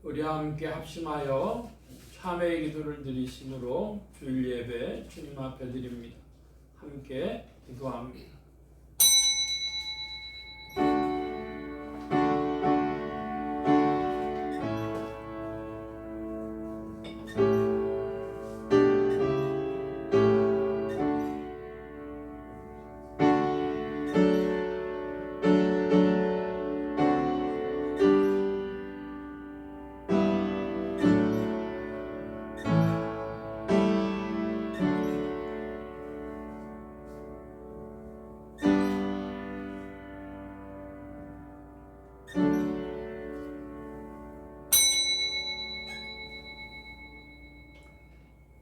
우리 함께 합심하여 참회의 기도를 드리심으로 주일 예배 주님 앞에 드립니다. 함께 기도합니다.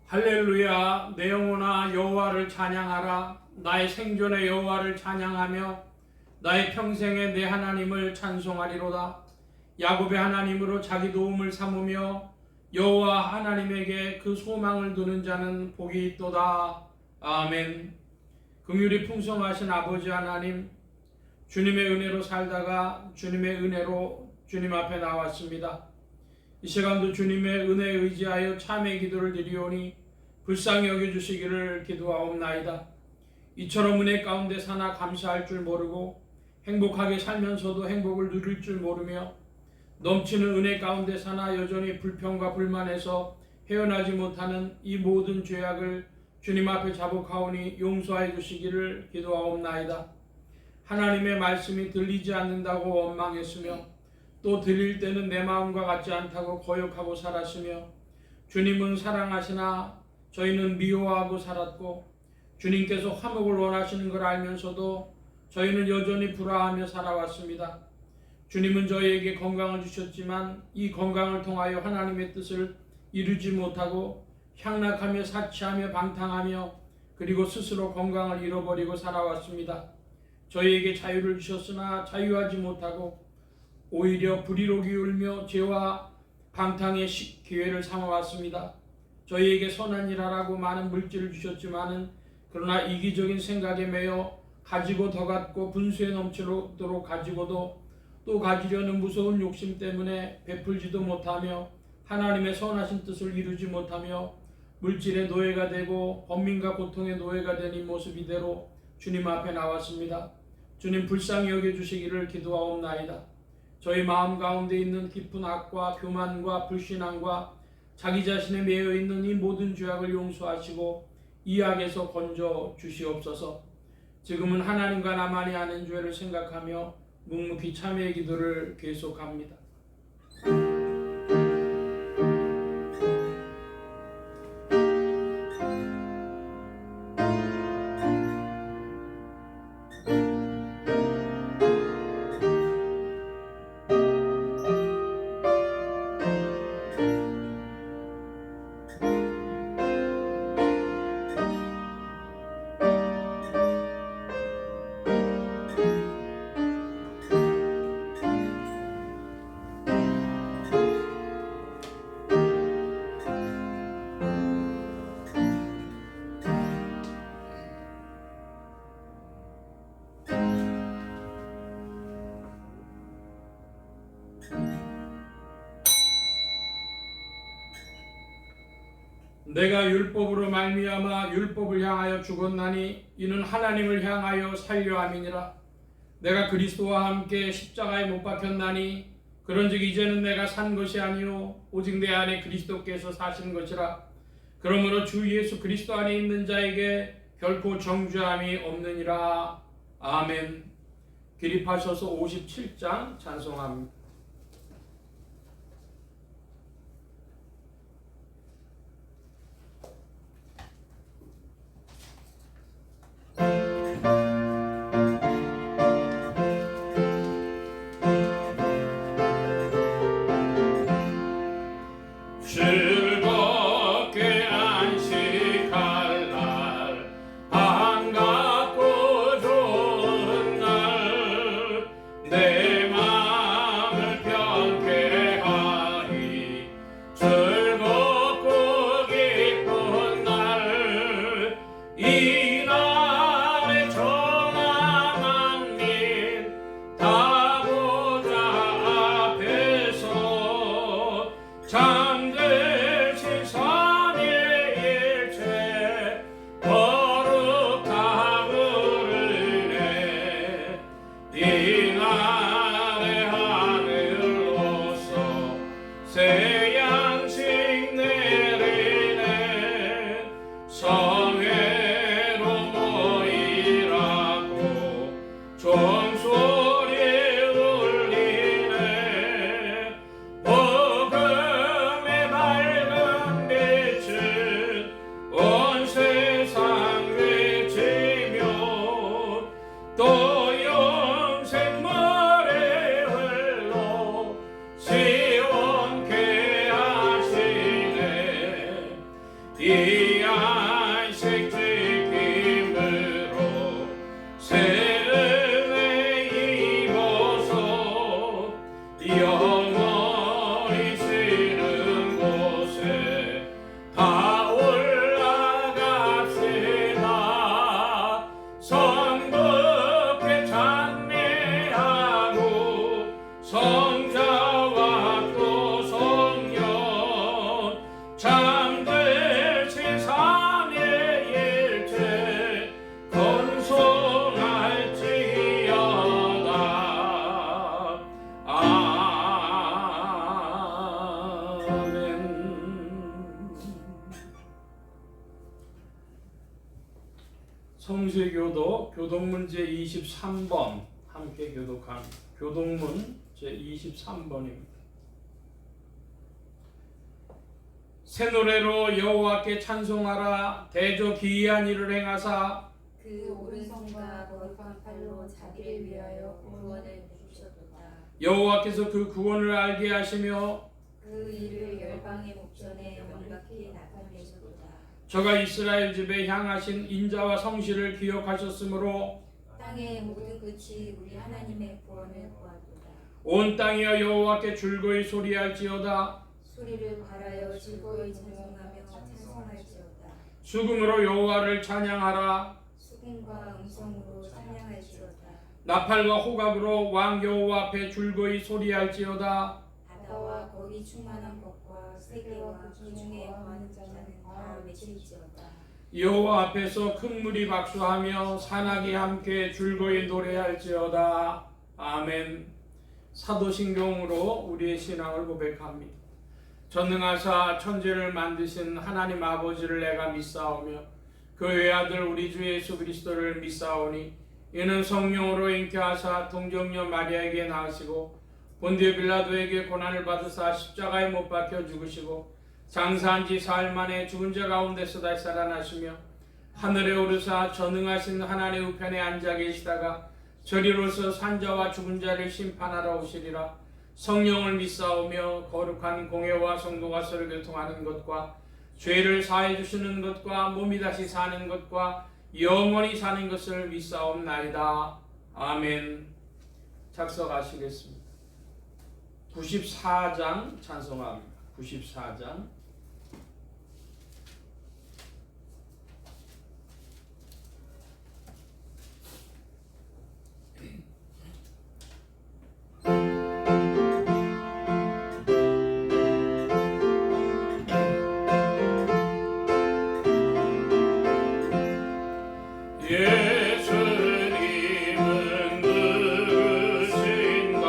할렐루야. 내 영혼아 여호와를 찬양하라. 나의 생존의 여호와를 찬양하며 나의 평생에 내 하나님을 찬송하리로다. 야곱의 하나님으로 자기 도움을 삼으며 여호와 하나님에게 그 소망을 두는 자는 복이 있도다. 아멘. 긍휼이 풍성하신 아버지 하나님, 주님의 은혜로 살다가 주님의 은혜로 주님 앞에 나왔습니다. 이 시간도 주님의 은혜에 의지하여 참회 기도를 드리오니 불쌍히 여겨주시기를 기도하옵나이다. 이처럼 은혜 가운데 사나 감사할 줄 모르고 행복하게 살면서도 행복을 누릴 줄 모르며 넘치는 은혜 가운데 사나 여전히 불평과 불만에서 헤어나지 못하는 이 모든 죄악을 주님 앞에 자복하오니 용서해 주시기를 기도하옵나이다. 하나님의 말씀이 들리지 않는다고 원망했으며 또 들릴 때는 내 마음과 같지 않다고 거역하고 살았으며 주님은 사랑하시나 저희는 미워하고 살았고 주님께서 화목을 원하시는 걸 알면서도 저희는 여전히 불화하며 살아왔습니다. 주님은 저희에게 건강을 주셨지만 이 건강을 통하여 하나님의 뜻을 이루지 못하고 향락하며 사치하며 방탕하며 그리고 스스로 건강을 잃어버리고 살아왔습니다. 저희에게 자유를 주셨으나 자유하지 못하고 오히려 불의로 기울며 죄와 방탕의 기회를 삼아왔습니다. 저희에게 선한 일 하라고 많은 물질을 주셨지만은 그러나 이기적인 생각에 매여 가지고 더 갖고 분수에 넘치도록 가지고도 또 가지려는 무서운 욕심 때문에 베풀지도 못하며 하나님의 선하신 뜻을 이루지 못하며 물질의 노예가 되고 번민과 고통의 노예가 된 이 모습 이대로 주님 앞에 나왔습니다. 주님 불쌍히 여겨주시기를 기도하옵나이다. 저희 마음 가운데 있는 깊은 악과 교만과 불신앙과 자기 자신에 매여 있는 이 모든 죄악을 용서하시고 이 악에서 건져 주시옵소서. 지금은 하나님과 나만이 아는 죄를 생각하며 묵묵히 참회의 기도를 계속합니다. 내가 율법으로 말미암아 율법을 향하여 죽었나니 이는 하나님을 향하여 살려 함이니라. 내가 그리스도와 함께 십자가에 못 박혔나니 그런즉 이제는 내가 산 것이 아니요 오직 내 안에 그리스도께서 사신 것이라. 그러므로 주 예수 그리스도 안에 있는 자에게 결코 정죄함이 없느니라. 아멘. 기립하셔서 57장 찬송합니다. 즐겁게 안식할 날 반갑고 좋은 날 내 맘 새 양식 내리네 성회로 모이라고 종소리 울리네 복음의 밝은 빛은 온 세상 비치며 또 영생 물에 흘러 시원케 하시네 이 안식 지킴으로 새 은혜 입어서 영원히 쉬는 곳에 다 올라갑시다 성급히 찬미하고 성자와 또 성령 잠들신 삼위일체 건송할지어다 아멘. 성세교도 교동문 제23번 함께 교독한 교동문 제23번입니다. 새 노래로 여호와께 찬송하라 대저 기이한 일을 행하사 그 오른손과 거룩한 팔로 자기를 위하여 구원을 주셨도다. 여호와께서 그 구원을 알게 하시며 그 일을 열방의 목전에 명백히 나타내셨도다. 저가 이스라엘 집에 향하신 인자와 성실을 기억하셨으므로 땅의 모든 끝이 우리 하나님의 구원을 보았도다. 온 땅이여 여호와께 줄거이 소리할지어다 소리를 발하여 즐거이 찬송하며 찬송할지어다. 수금으로 여호와를 찬양하라 수금과 음성으로 찬양할지어다. 나팔과 호각으로 왕 여호와 앞에 줄거이 소리할지어다 바다와 거기 충만한 것과 세계와 그 중에 거하는 자는 다 외칠지어다. 여호와 앞에서 큰 물이 박수하며 산악이 함께 줄거이 노래할지어다 아멘. 사도신경으로 우리의 신앙을 고백합니다. 전능하사 천지를 만드신 하나님 아버지를 내가 믿사오며 그 외아들 우리 주 예수 그리스도를 믿사오니 이는 성령으로 잉태하사 동정녀 마리아에게 낳으시고 본디오 빌라도에게 고난을 받으사 십자가에 못 박혀 죽으시고 장사한 지 사흘 만에 죽은 자 가운데서 다시 살아나시며 하늘에 오르사 전능하신 하나님 우편에 앉아 계시다가 저리로서 산자와 죽은 자를 심판하러 오시리라. 성령을 믿사오며 거룩한 공회와 성도가 서로 교통하는 것과 죄를 사해 주시는 것과 몸이 다시 사는 것과 영원히 사는 것을 믿사옵나이다. 아멘. 작성하시겠습니다. 94장 찬송합니다. 94장. 예수님은 누구신가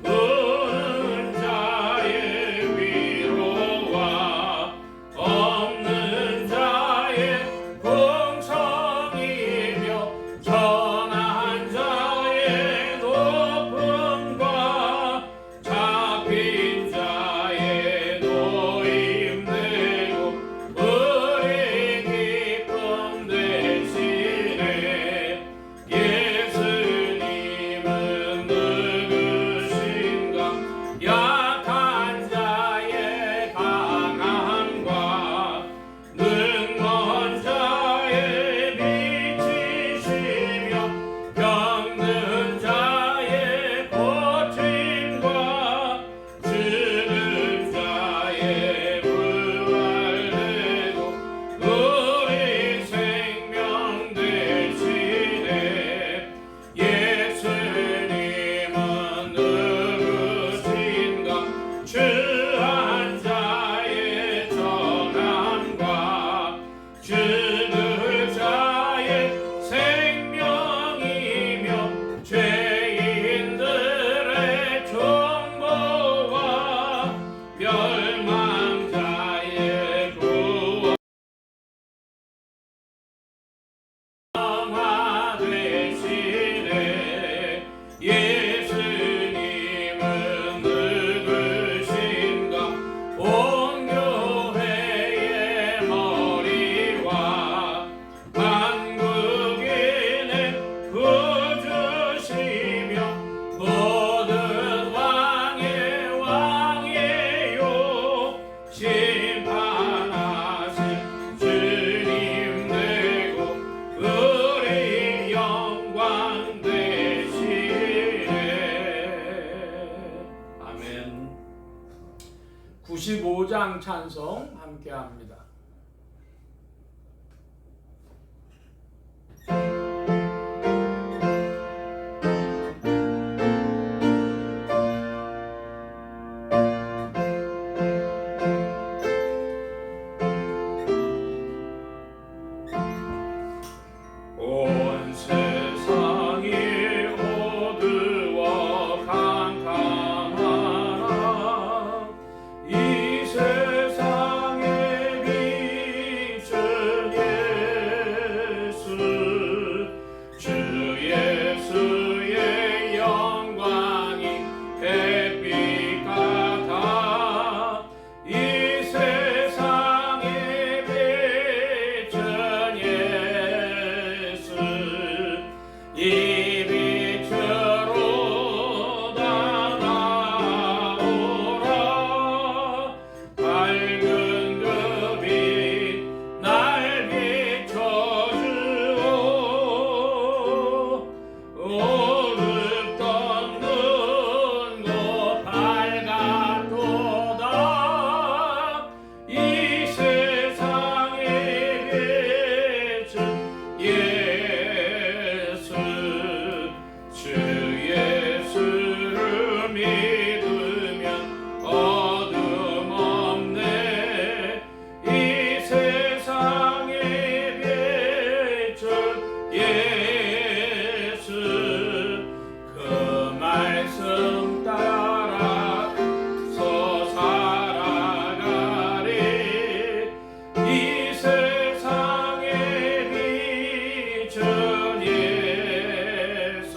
오는 자의 위로와 없는 자의 공성이며 전한 자의 높음과 잡힌 자의 노임되고 우리 기쁨 되시네. 예수님은 누구신가 약한 자의 강함과 능먼 자의 빛이시며 병든 자의 고침과 죽은 자의 부활되고 우리 생명 되시네. 예수님은 누구신가 주한 자의 정함과 죽을 자의 생명이며 죄인들의 정보와 멸 95장 찬송 함께 합니다. 온 세상이 어두워 캄캄하나 이 세상의 빛은 예수 주 예수의 영광이 햇빛 같아 이 세상의 빛은 예수 이 빛으로 나아오라 밝은 그 빛 날 비춰주오 어둡던 눈 곳 밝아도다 이 세상의 빛은 예수 주 예수를 믿으면 어둠 없네 이 세상의 빛은 예수 그 말씀 따라서 살아가리 이 세상의 빛은 예수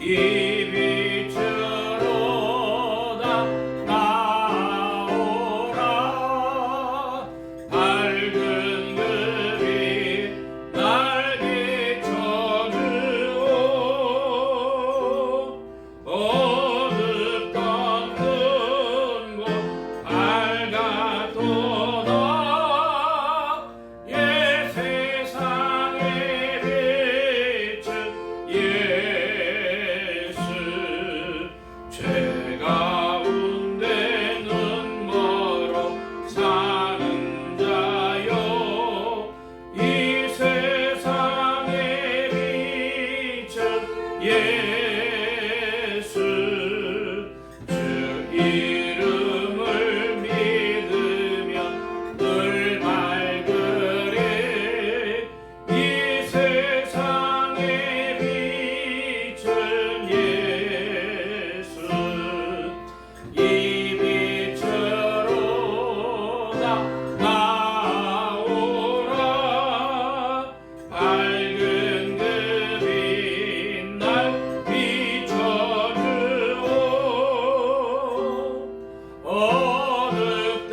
이 빛으로다 나오라 밝은 그 빛 날 비춰주오 어둡던 눈 곳 밝아도다 예 세상의 빛은 예수 죄 가운데 눈 멀어 사는 자요 이 세상의 빛은 예수 주 이름을 믿으면 늘 밝으리 이 세상의 빛은 예수 이 빛으로다 나오라 밝은 그 빛 날 비춰주오 어둡던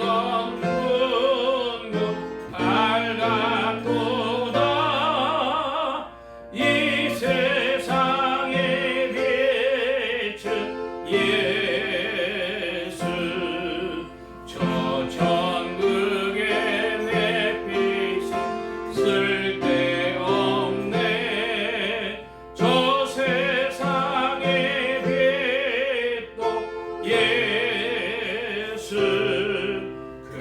눈 곳 밝아도다 이 세상의 빛은 예수 저 천국의 내 빛이 쓸데없네 저 세상의 빛도 예수 그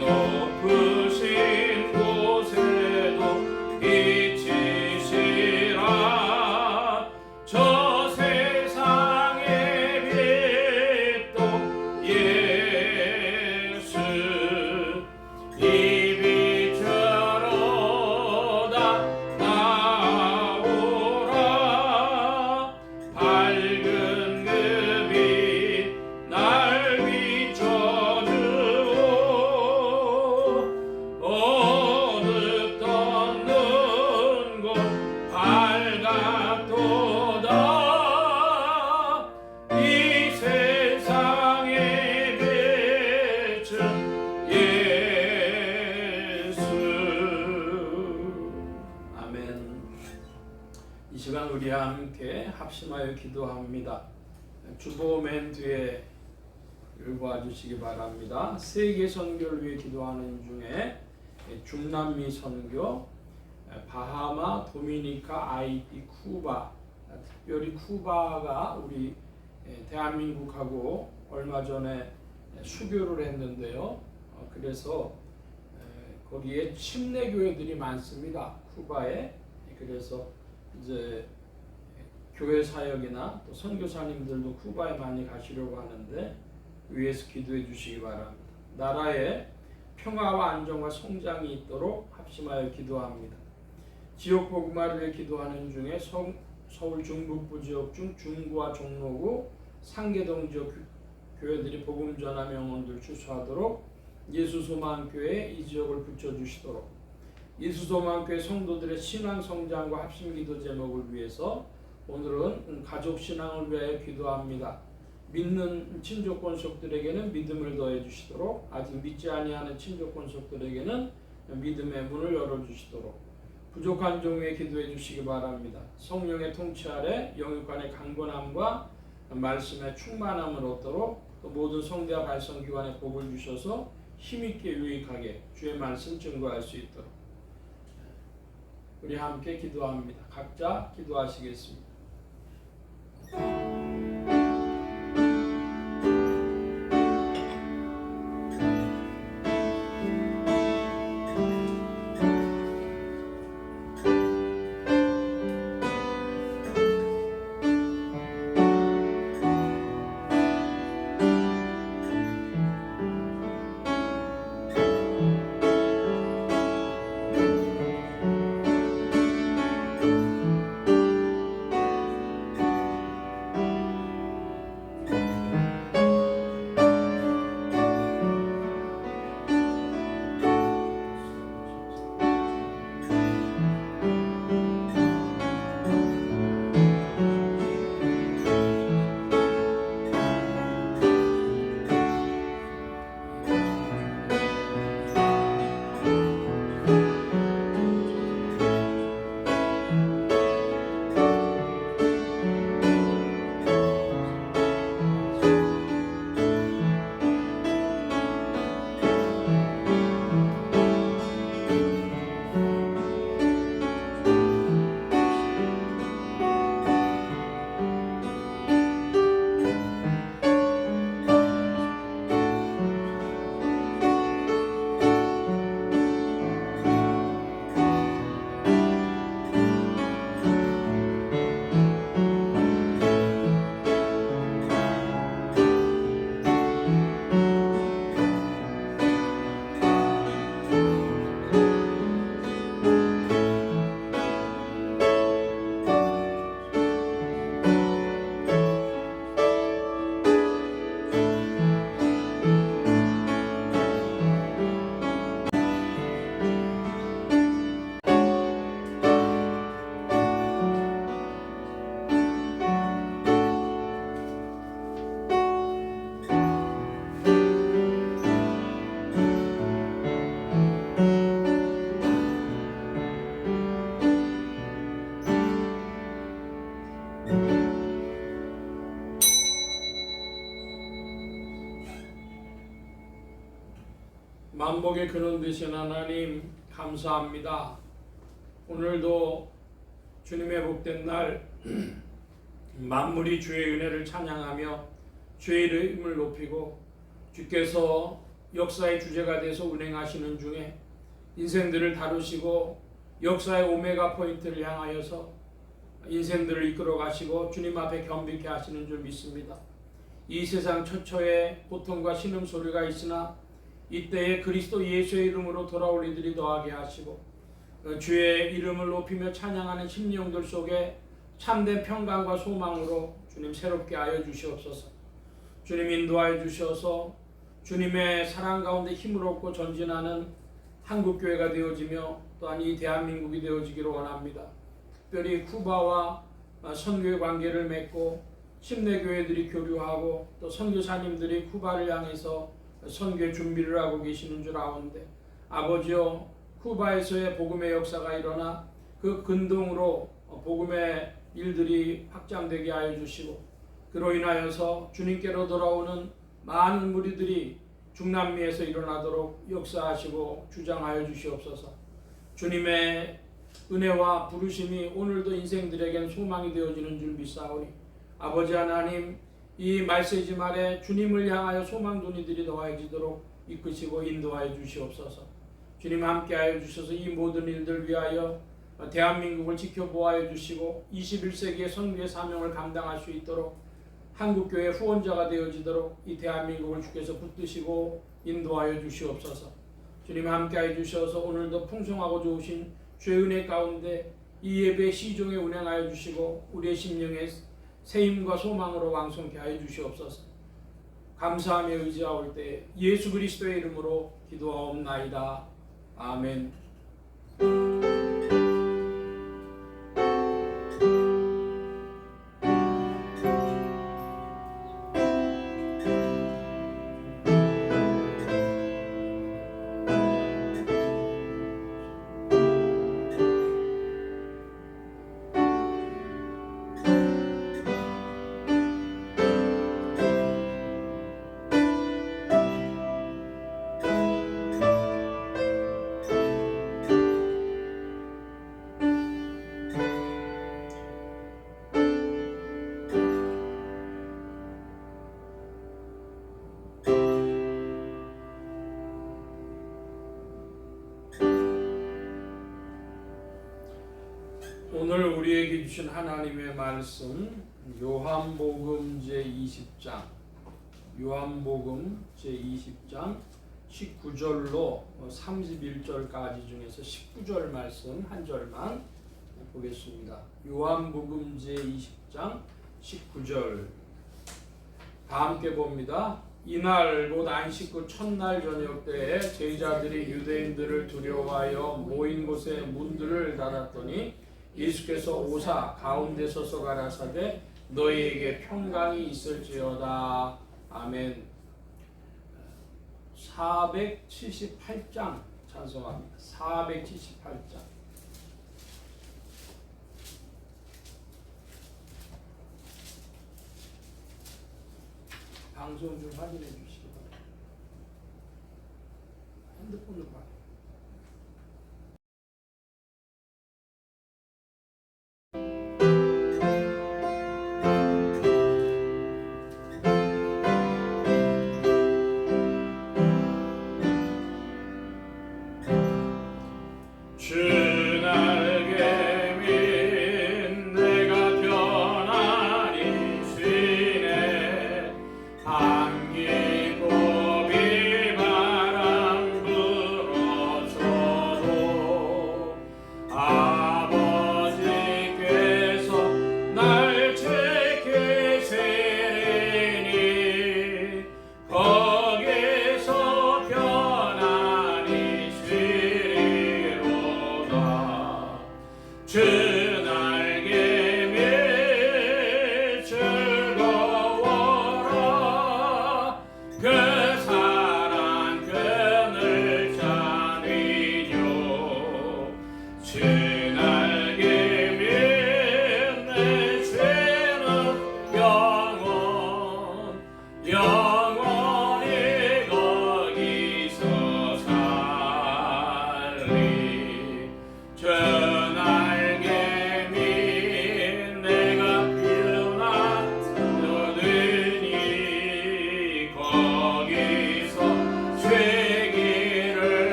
높으신 곳에도 빛이시라 저 세상의 빛도 예수 이 빛으로다 나오라 밝은 그 빛 날 비춰주오 어둡던 눈 곳 밝아도다 이 세상의 빛은 예수 아멘. 이 시간 우리 함께 합심하여 기도합니다. 주보 맨 뒤에 읽어 주시기 바랍니다. 세계 선교를 위해 기도하는 중에 중남미 선교, 바하마, 도미니카, 아이티, 쿠바, 특별히 쿠바가 우리 대한민국하고 얼마 전에 수교를 했는데요. 그래서 거기에 침례 교회들이 많습니다. 쿠바에. 그래서 이제 교회 사역이나 또 선교사님들도 쿠바에 많이 가시려고 하는데 위에서 기도해 주시기 바랍니다. 나라에 평화와 안정과 성장이 있도록 합심하여 기도합니다. 지역 복음화를 위해 기도하는 중에 서울 중북부 지역 중 중구와 종로구, 상계동 지역 교회들이 복음 전화 명언들 추수하도록 예수소망교회 이 지역을 붙여주시도록 예수소망교회 성도들의 신앙 성장과 합심 기도 제목을 위해서 오늘은 가족 신앙을 위하여 기도합니다. 믿는 친족 권속들에게는 믿음을 더해 주시도록 아직 믿지 아니하는 친족 권속들에게는 믿음의 문을 열어 주시도록 부족한 종에 기도해 주시기 바랍니다. 성령의 통치 아래 영육간의 강건함과 말씀의 충만함을 얻도록 또 모든 성대와 발성기관에 복을 주셔서 힘있게 유익하게 주의 말씀 증거할 수 있도록 우리 함께 기도합니다. 각자 기도하시겠습니다. 만복의 근원 되신 하나님 감사합니다. 오늘도 주님의 복된 날 만물이 주의 은혜를 찬양하며 주의 이름을 높이고 주께서 역사의 주제가 되서 운행하시는 중에 인생들을 다루시고 역사의 오메가 포인트를 향하여서 인생들을 이끌어 가시고 주님 앞에 겸비케 하시는 줄 믿습니다. 이 세상 처처에 고통과 신음소리가 있으나 이때에 그리스도 예수의 이름으로 돌아올 이들이 더하게 하시고 주의 이름을 높이며 찬양하는 심령들 속에 참된 평강과 소망으로 주님 새롭게 하여 주시옵소서. 주님 인도하여 주셔서 주님의 사랑 가운데 힘을 얻고 전진하는 한국교회가 되어지며 또한 이 대한민국이 되어지기를 원합니다. 특별히 쿠바와 선교의 관계를 맺고 침례교회들이 교류하고 또 선교사님들이 쿠바를 향해서 선교 준비를 하고 계시는 줄 아는데 아버지여 쿠바에서의 복음의 역사가 일어나 그 근동으로 복음의 일들이 확장되게 하여 주시고 그로 인하여서 주님께로 돌아오는 많은 무리들이 중남미에서 일어나도록 역사하시고 주장하여 주시옵소서. 주님의 은혜와 부르심이 오늘도 인생들에겐 소망이 되어지는 줄 믿사오니 아버지 하나님 이 메시지 말에 주님을 향하여 소망둥이들이 더해지도록 이끄시고 인도하여 주시옵소서. 주님 함께하여 주셔서 이 모든 일들 위하여 대한민국을 지켜보아여 주시고 21세기의 선교의 사명을 감당할 수 있도록 한국교회 후원자가 되어지도록 이 대한민국을 주께서 붙드시고 인도하여 주시옵소서. 주님 함께하여 주셔서 오늘도 풍성하고 좋으신 주의 은혜 가운데 이 예배 시종에 운행하여 주시고 우리의 심령의 새 힘과 소망으로 왕성케 하여 주시옵소서. 감사하며 의지하올 때 예수 그리스도의 이름으로 기도하옵나이다. 아멘. 오늘 우리에게 주신 하나님의 말씀 요한복음 제20장 요한복음 제20장 19절로 31절까지 중에서 19절 말씀 한 절만 보겠습니다. 요한복음 제20장 19절 다 함께 봅니다. 이날 곧 안식 후 첫날 저녁 때에 제자들이 유대인들을 두려워하여 모인 곳에 문들을 닫았더니 예수께서 오사 가운데 서서 가라사대 너희에게 평강이 있을지어다. 아멘. 478장 찬송합니다. 478장 방송 좀 확인해 주시기 바랍니다. 핸드폰으로 봐. 안기고 비바람 불어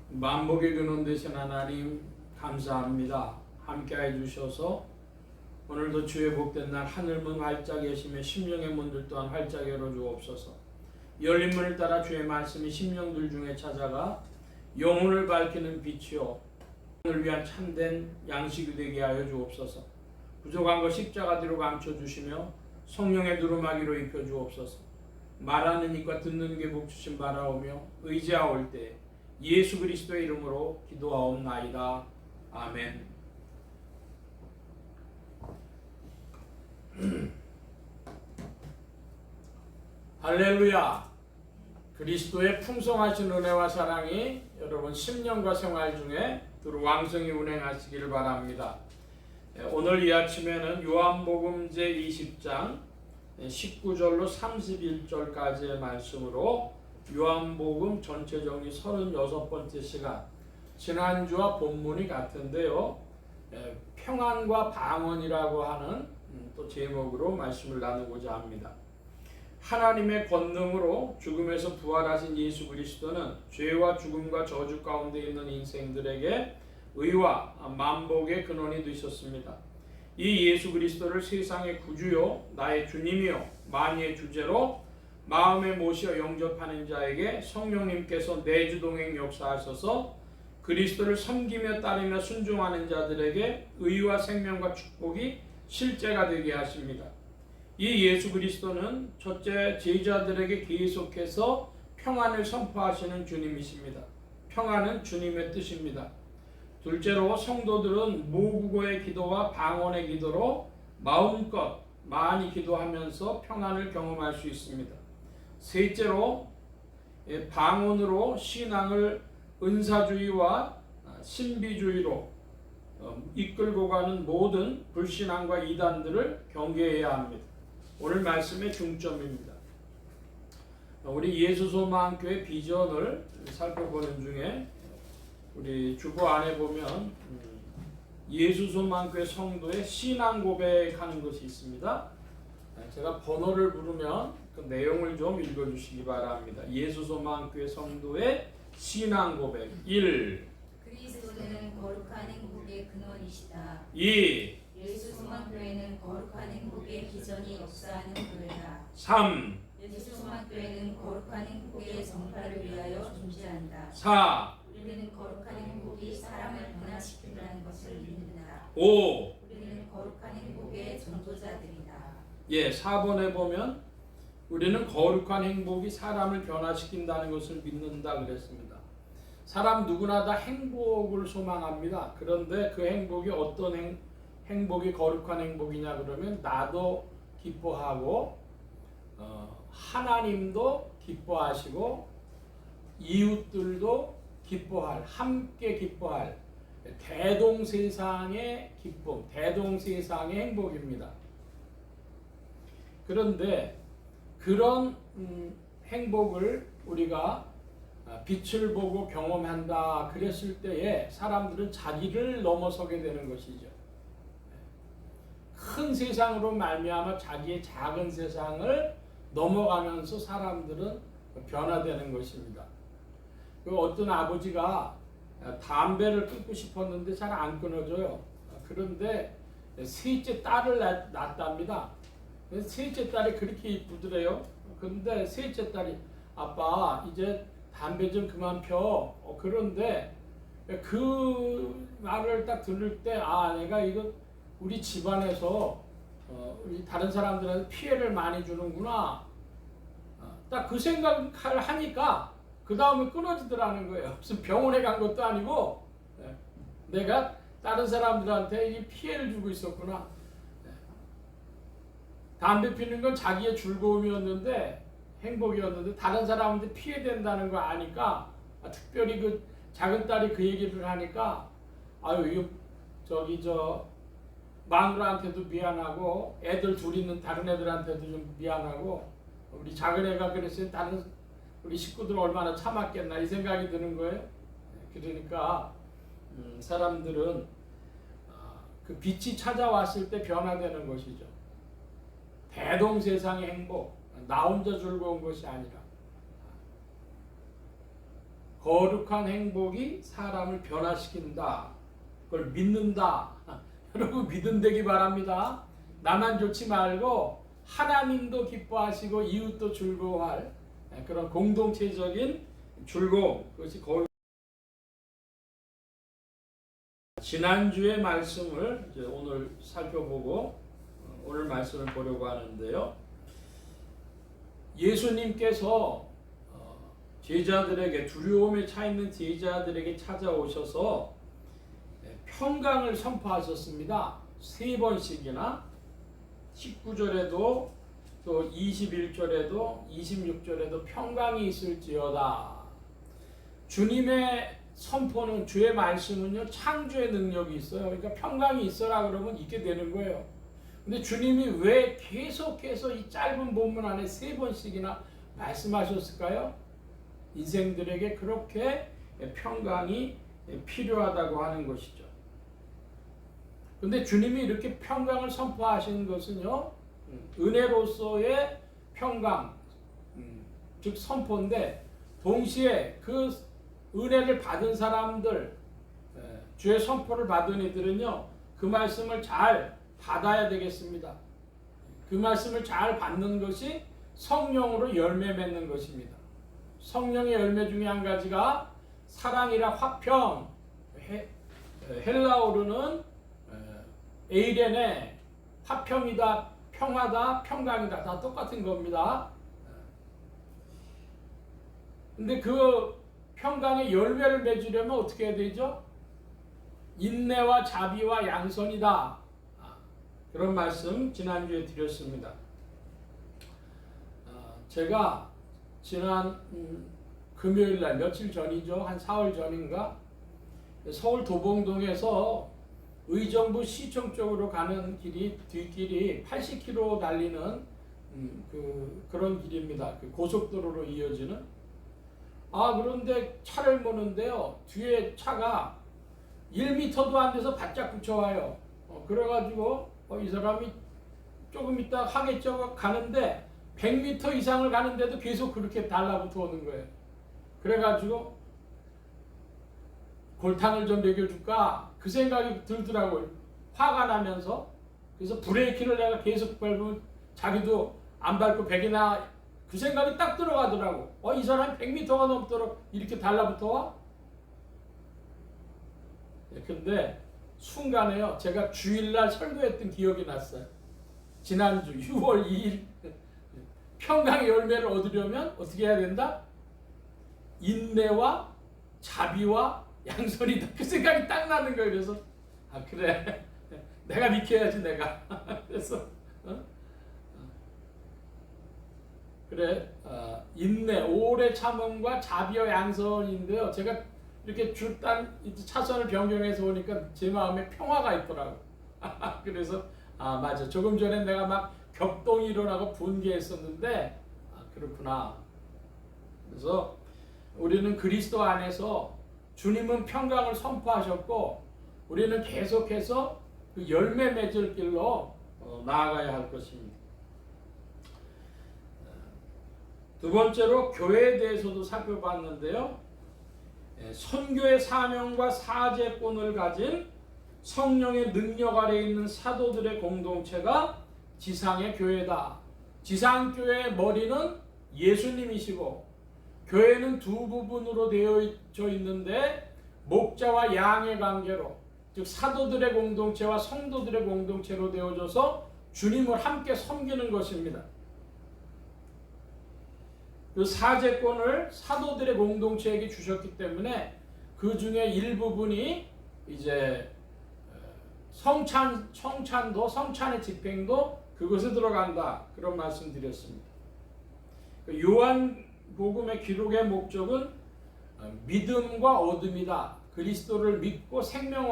만복의 근원 되신 하나님 감사합니다. 함께해 주셔서 오늘도 주의 복된 날 하늘문 활짝 여시며 심령의 문들 또한 활짝 열어 주옵소서. 열린 문을 따라 주의 말씀이 심령들 중에 찾아가 영혼을 밝히는 빛이요 오늘 위한 참된 양식이 되게 하여 주옵소서. 부족한 것 십자가 뒤로 감춰 주시며 성령의 두루마기로 입혀 주옵소서. 말하는 입과 듣는 귀 복 주심 바라오며 의지하올 때 예수 그리스도의 이름으로 기도하옵나이다. 아멘. 할렐루야. 그리스도의 풍성하신 은혜와 사랑이 여러분 심령과 생활 중에 두루 왕성히 운행하시기를 바랍니다. 오늘 이 아침에는 요한복음 제20장 19절로 31절까지의 말씀으로 요한복음 전체 정리 36번째 시간, 지난주와 본문이 같은데요, 평안과 방언이라고 하는 또 제목으로 말씀을 나누고자 합니다. 하나님의 권능으로 죽음에서 부활하신 예수 그리스도는 죄와 죽음과 저주 가운데 있는 인생들에게 의와 만복의 근원이 되셨습니다. 이 예수 그리스도를 세상의 구주요 나의 주님이요 만유의 주제로 마음에 모시어 영접하는 자에게 성령님께서 내주동행 역사하셔서 그리스도를 섬기며 따르며 순종하는 자들에게 의와 생명과 축복이 실제가 되게 하십니다. 이 예수 그리스도는 첫째 제자들에게 계속해서 평안을 선포하시는 주님이십니다. 평안은 주님의 뜻입니다. 둘째로 성도들은 모국어의 기도와 방언의 기도로 마음껏 많이 기도하면서 평안을 경험할 수 있습니다. 셋째로 방언으로 신앙을 은사주의와 신비주의로 이끌고 가는 모든 불신앙과 이단들을 경계해야 합니다. 오늘 말씀의 중점입니다. 우리 예수소망교회 비전을 살펴보는 중에 우리 주보 안에 보면 예수소망교회 성도의 신앙 고백하는 것이 있습니다. 제가 번호를 부르면 그 내용을 좀 읽어주시기 바랍니다. 예수소망교회 성도의 신앙 고백 1. 그리스도는 거룩한 행복의 근원이시다. 2. 예수소망교회는 거룩한 행복의 비전이 역사하는 교회다. 3. 예수소망교회는 거룩한 행복의 전파를 위하여 존재한다. 4. 우리는 거룩한 행복이 사람을 변화시킨다는 것을 믿는다. 5. 우리는 거룩한 행복의 전도자들이다. 4번에 보면 우리는 거룩한 행복이 사람을 변화시킨다는 것을 믿는다 그랬습니다. 사람 누구나 다 행복을 소망합니다. 그런데 그 행복이 어떤 행복이 거룩한 행복이냐 그러면 나도 기뻐하고 하나님도 기뻐하시고 이웃들도 기뻐할, 함께 기뻐할 대동세상의 기쁨, 대동세상의 행복입니다. 그런데 그런 행복을 우리가 빛을 보고 경험한다 그랬을 때에 사람들은 자기를 넘어서게 되는 것이죠. 큰 세상으로 말미암아 자기의 작은 세상을 넘어가면서 사람들은 변화되는 것입니다. 어떤 아버지가 담배를 끊고 싶었는데 잘 안 끊어져요. 그런데 셋째 딸을 낳았답니다. 셋째 딸이 그렇게 이쁘더래요. 그런데 셋째 딸이 아빠 이제 담배 좀 그만 펴. 그런데 그 말을 딱 들을 때 내가 이거 우리 집안에서 우리 다른 사람들한테 피해를 많이 주는구나. 딱 그 생각을 하니까 그 다음에 끊어지더라는 거예요. 무슨 병원에 간 것도 아니고 내가 다른 사람들한테 이 피해를 주고 있었구나. 담배 피는 건 자기의 즐거움이었는데 행복이었는데 다른 사람한테 피해된다는 거 아니까 특별히 그 작은 딸이 그 얘기를 하니까 이거 마누라한테도 미안하고 애들 둘 있는 다른 애들한테도 좀 미안하고 우리 작은 애가 그랬으니 다른 우리 식구들 얼마나 참았겠나 이 생각이 드는 거예요. 그러니까 사람들은 그 빛이 찾아왔을 때 변화되는 것이죠. 대동세상의 행복, 나 혼자 즐거운 것이 아니라 거룩한 행복이 사람을 변화시킨다. 그걸 믿는다. 여러분 믿음되기 바랍니다. 나만 좋지 말고 하나님도 기뻐하시고 이웃도 즐거워할 그런 공동체적인 즐거움. 그것이 지난주의 말씀을 이제 오늘 살펴보고 오늘 말씀을 보려고 하는데요. 예수님께서 제자들에게 두려움에 차 있는 제자들에게 찾아오셔서 평강을 선포하셨습니다. 3번씩이나 19절에도 또 21절에도 26절에도 평강이 있을지어다. 주님의 선포는 주의 말씀은요 창조의 능력이 있어요. 그러니까 평강이 있어라 그러면 있게 되는 거예요. 근데 주님이 왜 계속해서 이 짧은 본문 안에 3번씩이나 말씀하셨을까요? 인생들에게 그렇게 평강이 필요하다고 하는 것이죠. 근데 주님이 이렇게 평강을 선포하시는 것은요 은혜로서의 평강 즉 선포인데 동시에 그 은혜를 받은 사람들 주의 선포를 받은 이들은요 그 말씀을 잘 받아야 되겠습니다. 그 말씀을 잘 받는 것이 성령으로 열매 맺는 것입니다. 성령의 열매 중에 한 가지가 사랑이라 화평, 헬라어로는 에이레네, 화평이다, 평화다, 평강이다 다 똑같은 겁니다. 근데 그 평강의 열매를 맺으려면 어떻게 해야 되죠? 인내와 자비와 양선이다. 그런 말씀 지난주에 드렸습니다. 제가 지난 금요일날 며칠 전이죠. 한 4월 전인가 서울 도봉동에서 의정부 시청 쪽으로 가는 길이 뒷길이 80km 달리는 그런 길입니다. 그 고속도로로 이어지는. 그런데 차를 모는데요. 뒤에 차가 1m도 안 돼서 바짝 붙여와요. 그래가지고 이 사람이 조금 있다 하겠죠 가는데 100m 이상을 가는데도 계속 그렇게 달라붙어 오는 거예요. 그래가지고 골탕을 좀 먹여줄까 그 생각이 들더라고요. 화가 나면서. 그래서 브레이크를 내가 계속 밟으면 자기도 안 밟고 백이나 그 생각이 딱 들어가더라고. 이 사람이 100m가 넘도록 이렇게 달라붙어 와? 근데 순간에요. 제가 주일날 설교했던 기억이 났어요. 지난주 6월 2일 평강의 열매를 얻으려면 어떻게 해야 된다? 인내와 자비와 양선이다. 그 생각이 딱 나는 거예요. 그래서 그래 내가 비켜야지 내가. 그래서 그래 인내, 오래 참음과 자비와 양선인데요. 제가 이렇게 차선을 변경해서 오니까 제 마음에 평화가 있더라고. 그래서 맞아. 조금 전에 내가 막 격동이 일어나고 분개했었는데 그렇구나. 그래서 우리는 그리스도 안에서 주님은 평강을 선포하셨고 우리는 계속해서 그 열매 맺을 길로 나아가야 할 것입니다. 두 번째로 교회에 대해서도 살펴봤는데요. 선교의 사명과 사제권을 가진 성령의 능력 아래 있는 사도들의 공동체가 지상의 교회다. 지상교회의 머리는 예수님이시고 교회는 두 부분으로 되어져 있는데 목자와 양의 관계로 즉 사도들의 공동체와 성도들의 공동체로 되어져서 주님을 함께 섬기는 것입니다. 그 사제권을 사도들의 공동체에게 주셨기 때문에 그 중에 일부분이 이제 성찬도 성찬의 집행도 그것에 들어간다. 그런 말씀 드렸습니다. 요한복음의 기록의 목적은 믿음과 얻음이다. 그리스도를 믿고 생명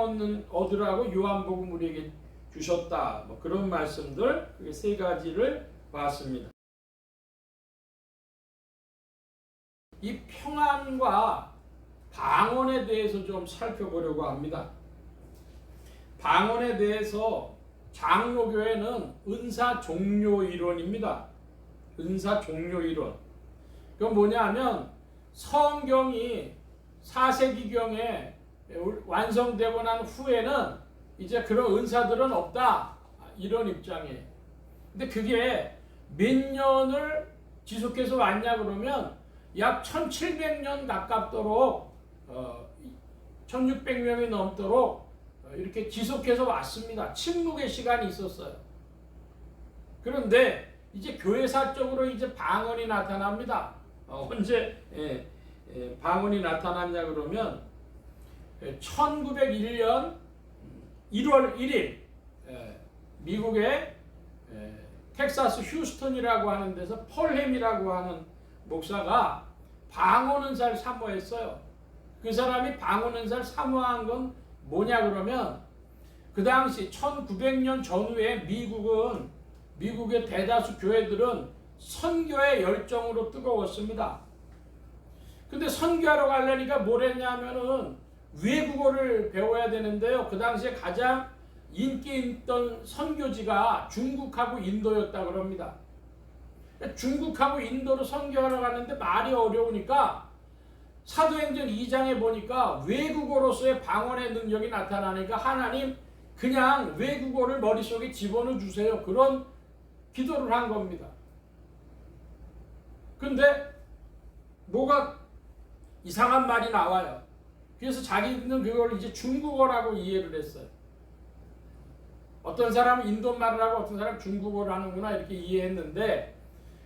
얻으라고 요한복음 우리에게 주셨다. 그런 말씀들 세 가지를 봤습니다. 이 평안과 방언에 대해서 좀 살펴보려고 합니다. 방언에 대해서 장로교회는 은사 종료 이론입니다. 은사 종료 이론. 그건 뭐냐면 성경이 4세기경에 완성되고 난 후에는 이제 그런 은사들은 없다, 이런 입장이에요. 근데 그게 몇 년을 지속해서 왔냐 그러면 약 1700년 가깝도록 1600년이 넘도록 이렇게 지속해서 왔습니다. 침묵의 시간이 있었어요. 그런데 이제 교회사적으로 이제 방언이 나타납니다. 언제 방언이 나타났냐 그러면 1901년 1월 1일 미국의 텍사스 휴스턴이라고 하는 데서 펄햄이라고 하는 목사가 방언 은사를 사모했어요. 그 사람이 방언 은사를 사모한 건 뭐냐 그러면 그 당시 1900년 전후에 미국의 대다수 교회들은 선교의 열정으로 뜨거웠습니다. 근데 선교하러 가려니까 뭘 했냐면은 외국어를 배워야 되는데요. 그 당시에 가장 인기 있던 선교지가 중국하고 인도였다 그럽니다. 중국하고 인도로 선교하러 가는데 말이 어려우니까 사도행전 2장에 보니까 외국어로서의 방언의 능력이 나타나니까 하나님 그냥 외국어를 머릿속에 집어넣어 주세요. 그런 기도를 한 겁니다. 근데 뭐가 이상한 말이 나와요. 그래서 자기는 그걸 이제 중국어라고 이해를 했어요. 어떤 사람은 인도말을 하고 어떤 사람은 중국어를 하는구나 이렇게 이해했는데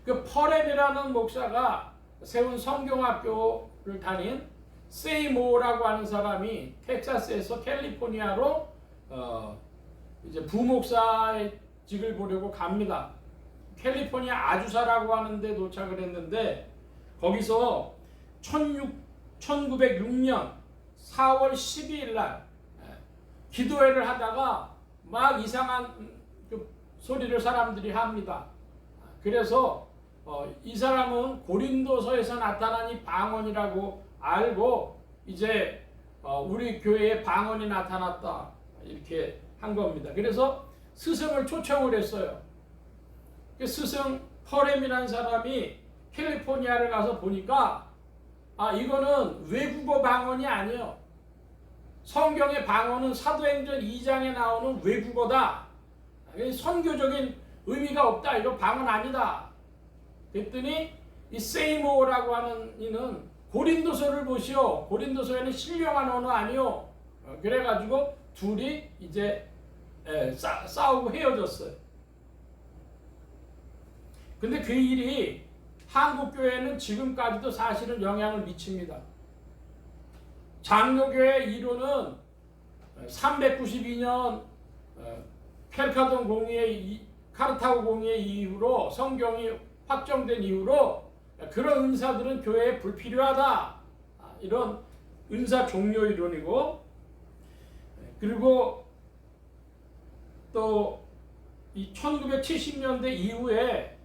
그 펄햄이라는 목사가 세운 성경학교를 다닌 세이모어라고 하는 사람이 텍사스에서 캘리포니아로 이제 부목사의 직을 보려고 갑니다. 캘리포니아 아주사라고 하는 데 도착을 했는데 거기서 1906년 4월 12일 날 기도회를 하다가 막 이상한 그 소리를 사람들이 합니다. 그래서 이 사람은 고린도서에서 나타난 이 방언이라고 알고 이제 우리 교회에 방언이 나타났다 이렇게 한 겁니다. 그래서 스승을 초청을 했어요. 그 스승 펄햄이라는 사람이 캘리포니아를 가서 보니까 이거는 외국어 방언이 아니에요. 성경의 방언은 사도행전 2장에 나오는 외국어다. 선교적인 의미가 없다. 이거 방언 아니다. 그랬더니 이 세이모어라고 하는 이는 고린도서를 보시오. 고린도서에는 신령한 언어 아니오. 그래가지고 둘이 이제 싸우고 헤어졌어요. 근데 그 일이 한국교회는 지금까지도 사실은 영향을 미칩니다. 장로교회 이론은 392년 켈카돈 공의회, 카르타고 공의회 이후로 성경이 확정된 이후로 그런 은사들은 교회에 불필요하다. 이런 은사 종료 이론이고 그리고 또 이 1970년대 이후에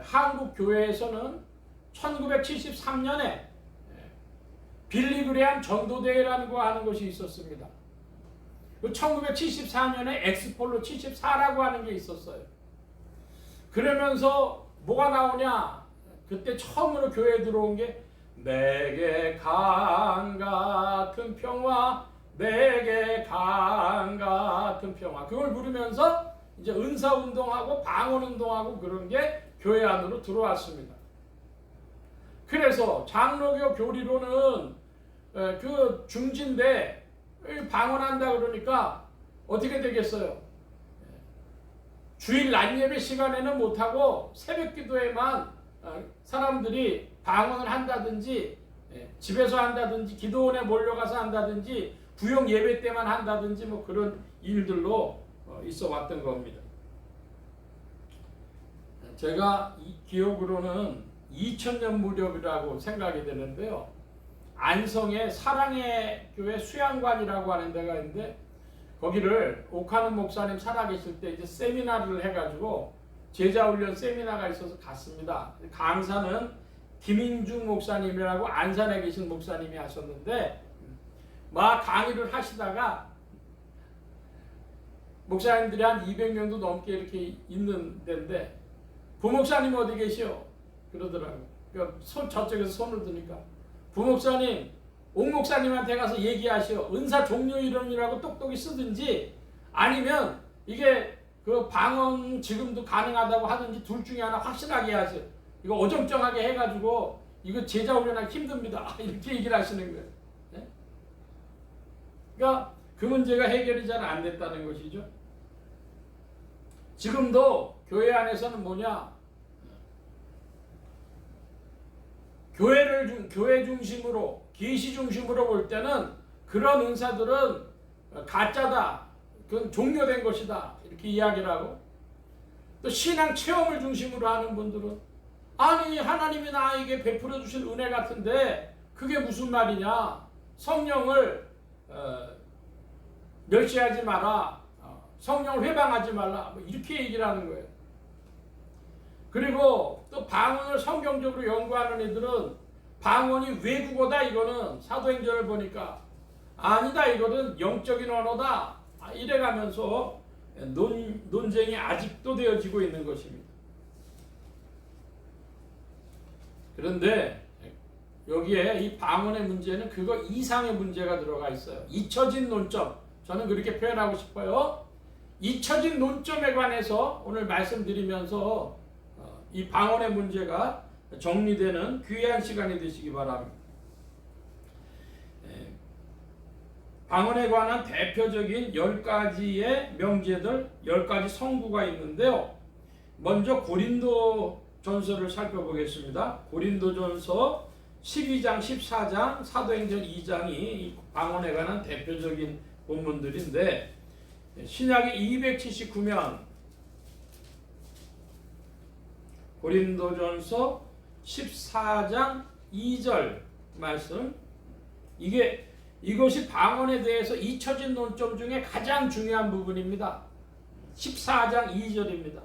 한국 교회에서는 1973년에 빌리그레암 전도대회라는 거 하는 것이 있었습니다. 1974년에 엑스폴로 74라고 하는 게 있었어요. 그러면서 뭐가 나오냐? 그때 처음으로 교회에 들어온 게 내게 강 같은 평화, 내게 강 같은 평화. 그걸 부르면서 이제 은사 운동하고 방언 운동하고 그런 게 교회 안으로 들어왔습니다. 그래서 장로교 교리로는 그 중진대 방언한다 그러니까 어떻게 되겠어요? 주일 낮 예배 시간에는 못하고 새벽 기도에만 사람들이 방언을 한다든지 집에서 한다든지 기도원에 몰려가서 한다든지 부용 예배 때만 한다든지 뭐 그런 일들로 있어 왔던 겁니다. 제가 기억으로는 2000년 무렵이라고 생각이 되는데요. 안성에 사랑의 교회 수양관이라고 하는 데가 있는데 거기를 옥하는 목사님 살아계실 때 이제 세미나를 해가지고 제자훈련 세미나가 있어서 갔습니다. 강사는 김인중 목사님이라고 안산에 계신 목사님이 하셨는데 막 강의를 하시다가 목사님들이 한 200명도 넘게 이렇게 있는 데인데 부목사님 어디 계시오? 그러더라고요. 그러니까 저쪽에서 손을 드니까 부목사님 옥 목사님한테 가서 얘기하시오. 은사 종료 이론이라고 똑똑히 쓰든지 아니면 이게 그 방언 지금도 가능하다고 하든지 둘 중에 하나 확실하게 하세요. 이거 어정쩡하게 해가지고 이거 제자 훈련하기 힘듭니다. 이렇게 얘기를 하시는 거예요. 네? 그러니까 그 문제가 해결이 잘 안 됐다는 것이죠. 지금도 교회 안에서는 뭐냐? 교회 중심으로 계시 중심으로 볼 때는 그런 은사들은 가짜다. 그건 종료된 것이다. 이렇게 이야기를 하고 또 신앙 체험을 중심으로 하는 분들은 아니 하나님이 나에게 베풀어 주신 은혜 같은데 그게 무슨 말이냐? 성령을 멸시하지 마라. 성령을 회방하지 말라. 뭐 이렇게 얘기를 하는 거예요. 그리고 또 방언을 성경적으로 연구하는 애들은 방언이 외국어다 이거는 사도행전을 보니까 아니다 이거는 영적인 언어다 이래가면서 논쟁이 아직도 되어지고 있는 것입니다. 그런데 여기에 이 방언의 문제는 그거 이상의 문제가 들어가 있어요. 잊혀진 논점, 저는 그렇게 표현하고 싶어요. 잊혀진 논점에 관해서 오늘 말씀드리면서 이 방언의 문제가 정리되는 귀한 시간이 되시기 바랍니다. 방언에 관한 대표적인 10가지의 명제들, 10가지 성구가 있는데요. 먼저 고린도전서를 살펴보겠습니다. 고린도전서 12장, 14장, 사도행전 2장이 이 방언에 관한 대표적인 본문들인데 신약의 279면 고린도전서 14장 2절 말씀, 이것이 방언에 대해서 잊혀진 논점 중에 가장 중요한 부분입니다. 14장 2절입니다.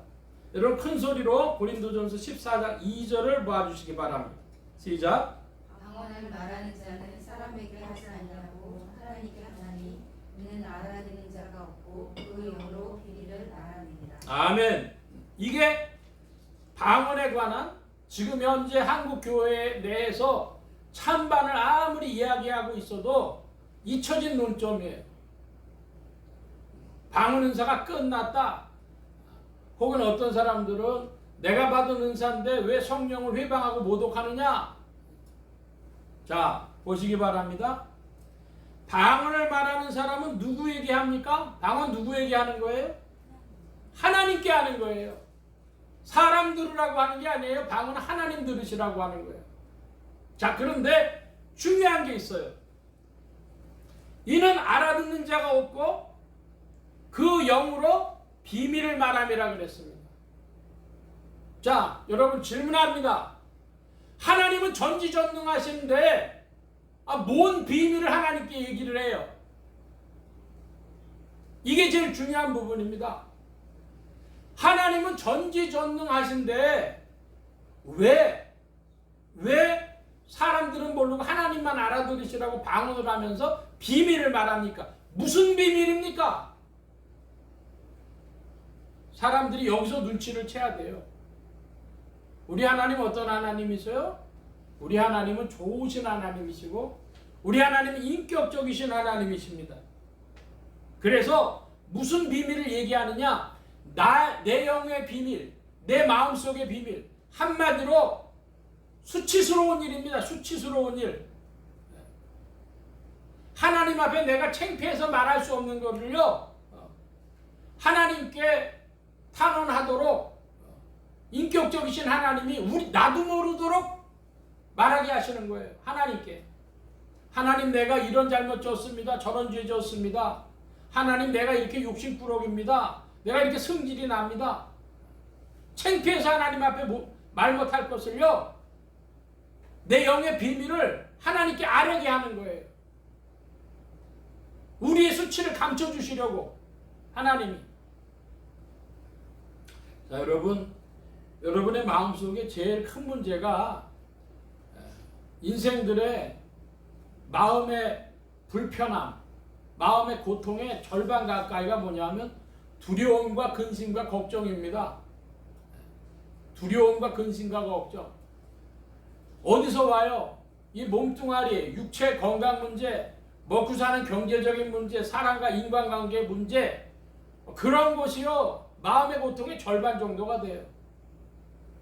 여러분 큰 소리로 고린도전서 14장 2절을 모아주시기 바랍니다. 시작. 방언을 말하는 자는 사람에게 하지 않냐고 하나님께 하나니 이는 알아듣는 자가 없고 그 영으로 비밀을 알아내니라. 아멘. 이게 방언에 관한 지금 현재 한국 교회 내에서 찬반을 아무리 이야기하고 있어도 잊혀진 논점이에요. 방언 은사가 끝났다. 혹은 어떤 사람들은 내가 받은 은사인데 왜 성령을 회방하고 모독하느냐? 자, 보시기 바랍니다. 방언을 말하는 사람은 누구에게 합니까? 방언 누구에게 하는 거예요? 하나님께 하는 거예요. 사람 들으라고 하는 게 아니에요. 방언은 하나님 들으시라고 하는 거예요. 자, 그런데 중요한 게 있어요. 이는 알아듣는 자가 없고 그 영으로 비밀을 말함이라 그랬습니다. 자, 여러분 질문합니다. 하나님은 전지전능하신데 뭔 비밀을 하나님께 얘기를 해요? 이게 제일 중요한 부분입니다. 하나님은 전지전능하신데 왜 사람들은 모르고 하나님만 알아들으시라고 방언을 하면서 비밀을 말합니까? 무슨 비밀입니까? 사람들이 여기서 눈치를 채야 돼요. 우리 하나님 어떤 하나님이세요? 우리 하나님은 좋으신 하나님이시고 우리 하나님은 인격적이신 하나님이십니다. 그래서 무슨 비밀을 얘기하느냐? 내 영의 비밀, 내 마음속의 비밀, 한마디로 수치스러운 일입니다. 수치스러운 일. 하나님 앞에 내가 창피해서 말할 수 없는 것을요 하나님께 탄원하도록 인격적이신 하나님이 나도 모르도록 말하게 하시는 거예요. 하나님께. 하나님, 내가 이런 잘못 졌습니다. 저런 죄 졌습니다. 하나님, 내가 이렇게 욕심꾸러기입니다. 내가 이렇게 성질이 납니다. 창피해서 하나님 앞에 말 못할 것을요 내 영의 비밀을 하나님께 아뢰게 하는 거예요. 우리의 수치를 감춰주시려고 하나님이. 자, 여러분의 마음속에 제일 큰 문제가 인생들의 마음의 불편함, 마음의 고통의 절반 가까이가 뭐냐면 두려움과 근심과 걱정입니다. 두려움과 근심과 걱정. 어디서 와요? 이 몸뚱아리, 육체 건강 문제, 먹고 사는 경제적인 문제, 사람과 인간관계 문제, 그런 것이요 마음의 고통의 절반 정도가 돼요.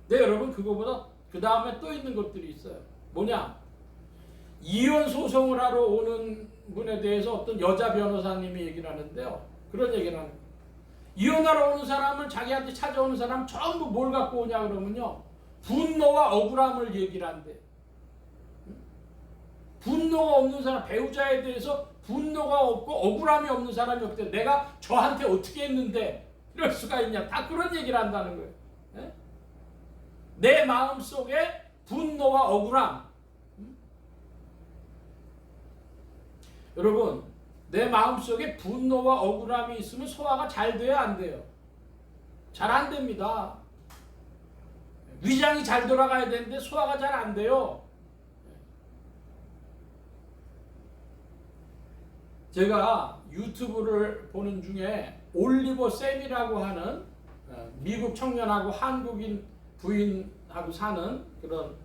네, 여러분, 그거보다 그 다음에 또 있는 것들이 있어요. 뭐냐? 이혼 소송을 하러 오는 분에 대해서 어떤 여자 변호사님이 얘기를 하는데요. 그런 얘기를 하는 거예요. 이혼하러 오는 사람은, 자기한테 찾아오는 사람 전부 뭘 갖고 오냐 그러면요, 분노와 억울함을 얘기를 한대요. 분노가 없는 사람, 배우자에 대해서 분노가 없고 억울함이 없는 사람이 없대. 내가 저한테 어떻게 했는데 이럴 수가 있냐. 다 그런 얘기를 한다는 거예요. 네? 내 마음속에 분노와 억울함. 여러분, 내 마음속에 분노와 억울함이 있으면 소화가 잘 돼야 안 돼요? 잘 안 됩니다. 위장이 잘 돌아가야 되는데 소화가 잘 안 돼요. 제가 유튜브를 보는 중에 올리버 샘이라고 하는 미국 청년하고 한국인 부인하고 사는 그런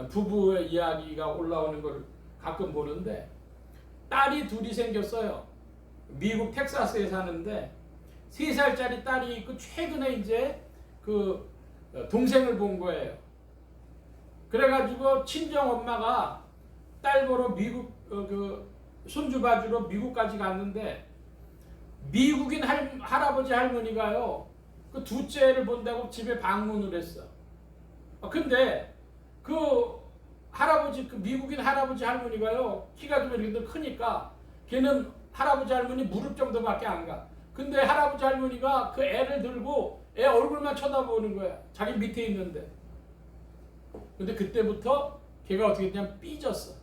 부부의 이야기가 올라오는 걸 가끔 보는데, 딸이 둘이 생겼어요. 미국 텍사스에 사는데 3살짜리 딸이 있고, 최근에 이제 그 동생을 본 거예요. 그래가지고 친정 엄마가 딸 보러 미국 손주 봐주러 미국까지 갔는데, 미국인 할아버지 할머니가요 그 둘째를 본다고 집에 방문을 했어. 근데 그 할아버지, 그 미국인 할아버지 할머니가요 키가 좀 이렇게 크니까 걔는 할아버지 할머니 무릎 정도밖에 안 가. 근데 할아버지 할머니가 그 애를 들고 애 얼굴만 쳐다보는 거야, 자기 밑에 있는데. 근데 그때부터 걔가 어떻게 됐냐면 삐졌어.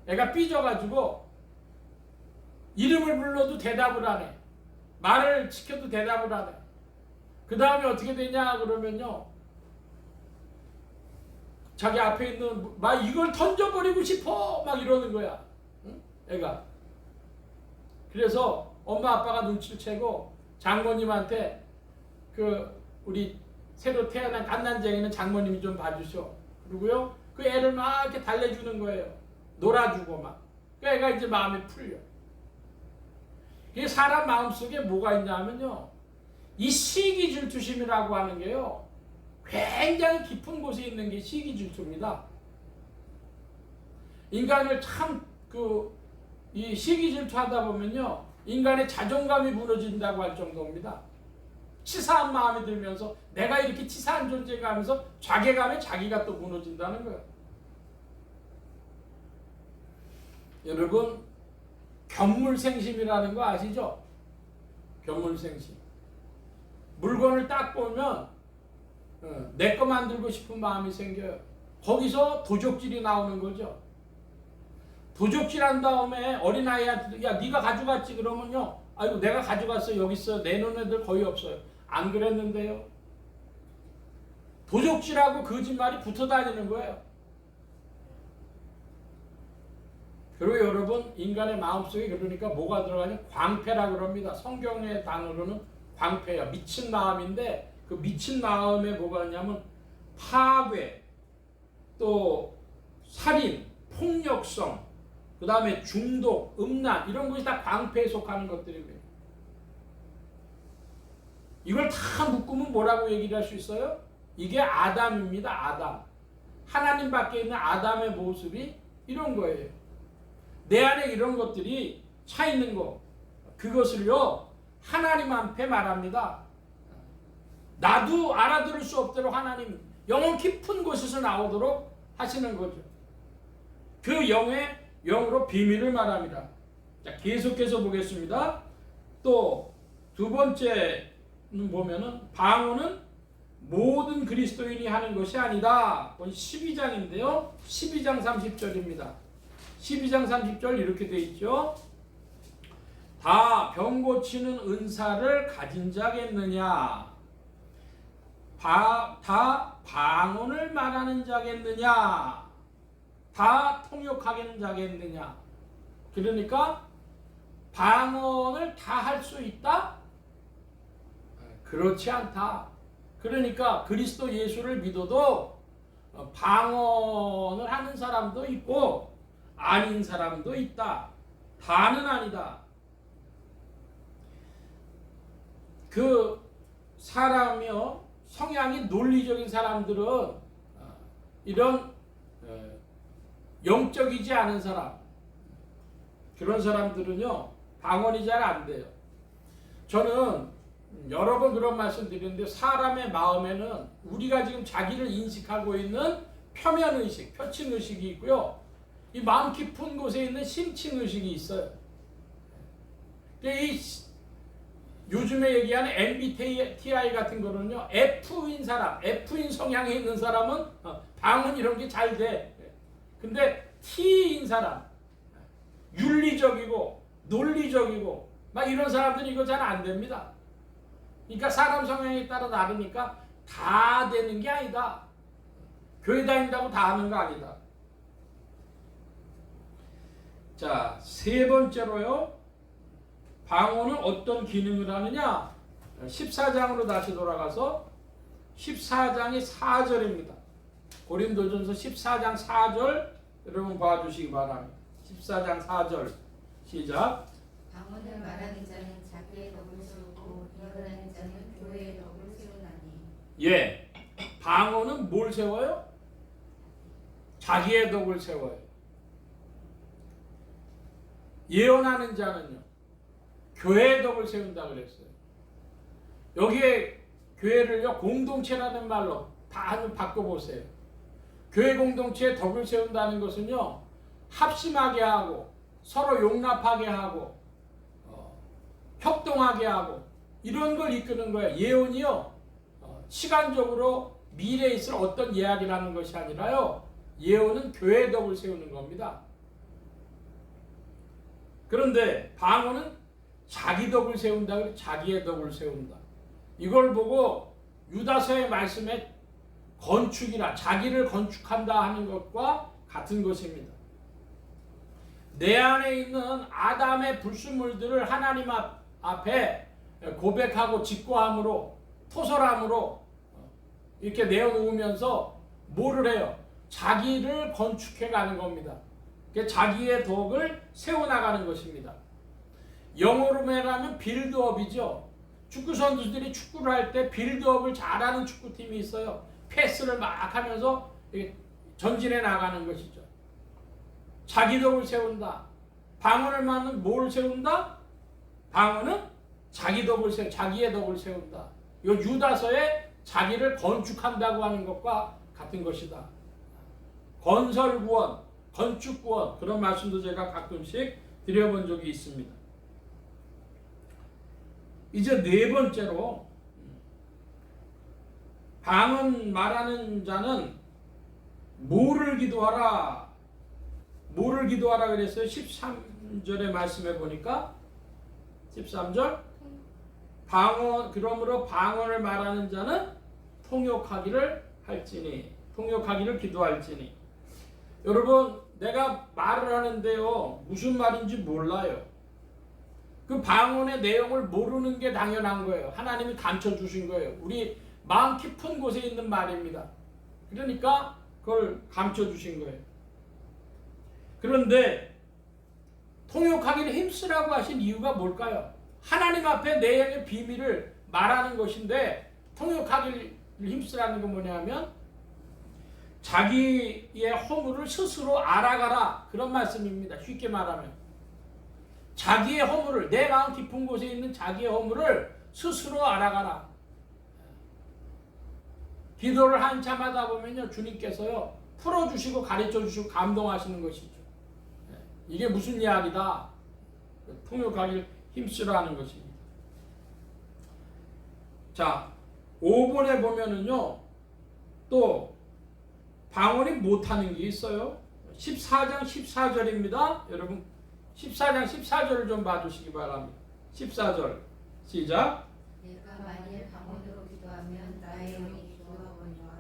애가 삐져가지고 이름을 불러도 대답을 안 해. 말을 시켜도 대답을 안 해. 그 다음에 어떻게 되냐 그러면요, 자기 앞에 있는 막 이걸 던져버리고 싶어 막 이러는 거야. 응? 애가. 그래서 엄마 아빠가 눈치를 채고 장모님한테 그 우리 새로 태어난 갓난쟁이는 장모님이 좀 봐주셔. 그리고요 그 애를 막 이렇게 달래주는 거예요. 놀아주고 막. 그 애가 이제 마음이 풀려. 이게 사람 마음속에 뭐가 있냐면요, 이 시기질투심이라고 하는 게요 굉장히 깊은 곳에 있는 게 시기질투입니다. 인간을 참 이 시기질투하다 보면요 인간의 자존감이 무너진다고 할 정도입니다. 치사한 마음이 들면서 내가 이렇게 치사한 존재가 하면서 자괴감에 자기가 또 무너진다는 거예요. 여러분, 견물생심이라는 거 아시죠? 견물생심. 물건을 딱 보면 내 거 만들고 싶은 마음이 생겨요. 거기서 도적질이 나오는 거죠. 도적질한 다음에 어린아이한테 야 네가 가져갔지 그러면요, 아이고 내가 가져갔어, 여기 있어, 내놓은 애들 거의 없어요. 안 그랬는데요. 도적질하고 거짓말이 붙어 다니는 거예요. 그리고 여러분, 인간의 마음속에 그러니까 뭐가 들어가냐, 광패라 그럽니다. 성경의 단어로는 광패야. 미친 마음인데 그 미친 마음에 뭐가 있냐면 파괴, 또 살인, 폭력성, 그 다음에 중독, 음란, 이런 것이 다 광패에 속하는 것들입니다. 이걸 다 묶으면 뭐라고 얘기를 할 수 있어요? 이게 아담입니다. 아담. 하나님 밖에 있는 아담의 모습이 이런 거예요. 내 안에 이런 것들이 차 있는 거, 그것을요 하나님 앞에 말합니다. 나도 알아들을 수 없도록 하나님 영혼 깊은 곳에서 나오도록 하시는 거죠. 그 영으로 비밀을 말합니다. 자, 계속해서 보겠습니다. 또 두 번째는 보면은 방언은 모든 그리스도인이 하는 것이 아니다. 12장인데요. 12장 30절입니다. 12장 30절 이렇게 되어 있죠. 다 병 고치는 은사를 가진 자겠느냐? 다 방언을 말하는 자겠느냐? 다 통역하는 자겠느냐? 그러니까 방언을 다 할 수 있다? 그렇지 않다. 그러니까 그리스도 예수를 믿어도 방언을 하는 사람도 있고 아닌 사람도 있다. 다는 아니다. 그 사람이요 성향이 논리적인 사람들은 이런 영적이지 않은 사람, 그런 사람들은요 방언이 잘 안 돼요. 저는 여러 번 그런 말씀 드리는데, 사람의 마음에는 우리가 지금 자기를 인식하고 있는 표면의식, 표층의식이 있고요, 이 마음 깊은 곳에 있는 심층의식이 있어요. 이 요즘에 얘기하는 MBTI 같은 거는요, F인 사람, F인 성향에 있는 사람은 방언 이런 게 잘 돼. 근데 T인 사람, 윤리적이고 논리적이고 막 이런 사람들은 이거 잘 안 됩니다. 그러니까 사람 성향에 따라 다르니까 다 되는 게 아니다. 교회 다닌다고 다 하는 거 아니다. 자, 세 번째로요, 방언은 어떤 기능을 하느냐? 14장으로 다시 돌아가서 14장이 4절입니다. 고린도전서 14장 4절 여러분 봐주시기 바랍니다. 14장 4절 시작. 방언을 말하는 자는 자기의 덕을 세우고 이어가는 자는 교회의 덕을 세우나니. 예, 방언은 뭘 세워요? 자기의 덕을 세워요. 예언하는 자는요, 교회의 덕을 세운다 그랬어요. 여기에 교회를요 공동체라는 말로 다 한번 바꿔보세요. 교회 공동체의 덕을 세운다는 것은요, 합심하게 하고 서로 용납하게 하고 협동하게 하고 이런 걸 이끄는 거예요. 예언이요 시간적으로 미래에 있을 어떤 이야기라는 것이 아니라요, 예언은 교회의 덕을 세우는 겁니다. 그런데 방언은 자기 덕을 세운다, 자기의 덕을 세운다. 이걸 보고 유다서의 말씀에 건축이라, 자기를 건축한다 하는 것과 같은 것입니다. 내 안에 있는 아담의 불순물들을 하나님 앞에 고백하고 직고함으로, 토설함으로 이렇게 내어놓으면서 뭐를 해요? 자기를 건축해 가는 겁니다. 자기의 덕을 세워나가는 것입니다. 영어로 말하면 빌드업이죠. 축구 선수들이 축구를 할 때 빌드업을 잘하는 축구팀이 있어요. 패스를 막 하면서 전진해 나가는 것이죠. 자기 덕을 세운다. 방언을 말하는 뭘 세운다? 방언은 자기 덕을 자기의 덕을 세운다. 이 유다서에 자기를 건축한다고 하는 것과 같은 것이다. 건설구원, 건축구원, 그런 말씀도 제가 가끔씩 드려본 적이 있습니다. 이제 네 번째로, 방언 말하는 자는 뭐를 기도하라 그랬어요? 13절의 말씀에 보니까 13절, 그러므로 방언을 말하는 자는 통역하기를 기도할지니. 여러분, 내가 말을 하는데요, 무슨 말인지 몰라요. 그 방언의 내용을 모르는 게 당연한 거예요. 하나님이 감춰 주신 거예요. 우리 마음 깊은 곳에 있는 말입니다. 그러니까 그걸 감춰 주신 거예요. 그런데 통역하기를 힘쓰라고 하신 이유가 뭘까요? 하나님 앞에 내용의 비밀을 말하는 것인데, 통역하기를 힘쓰라는 건 뭐냐면 자기의 허물을 스스로 알아가라, 그런 말씀입니다. 쉽게 말하면 자기의 허물을, 내 마음 깊은 곳에 있는 자기의 허물을 스스로 알아가라. 기도를 한참 하다 보면요, 주님께서요 풀어주시고 가르쳐주시고 감동하시는 것이죠. 이게 무슨 이야기다? 통역하기를 힘쓰라는 것입니다. 자, 5번에 보면은요, 또 방언이 못하는 게 있어요. 14장 14절입니다. 여러분 14장 14절을 좀 봐주시기 바랍니다. 14절 시작. 내가 만일 방언으로 기도하면 나의 영이 기도하거니와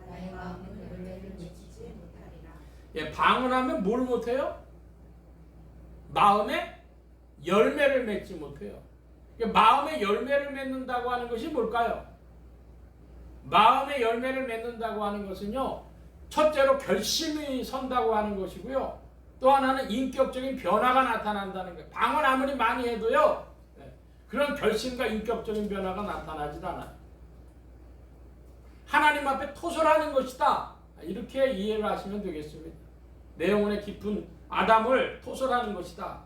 나의 마음은 열매를 맺지 못하리라. 예, 방언하면 뭘 못해요? 마음에 열매를 맺지 못해요. 마음에 열매를 맺는다고 하는 것이 뭘까요? 마음에 열매를 맺는다고 하는 것은요, 첫째로 결심이 선다고 하는 것이고요. 또 하나는 인격적인 변화가 나타난다는 거예요. 방언 아무리 많이 해도요, 그런 결심과 인격적인 변화가 나타나질 않아요. 하나님 앞에 토설하는 것이다. 이렇게 이해를 하시면 되겠습니다. 내 영혼의 깊은 아담을 토설하는 것이다.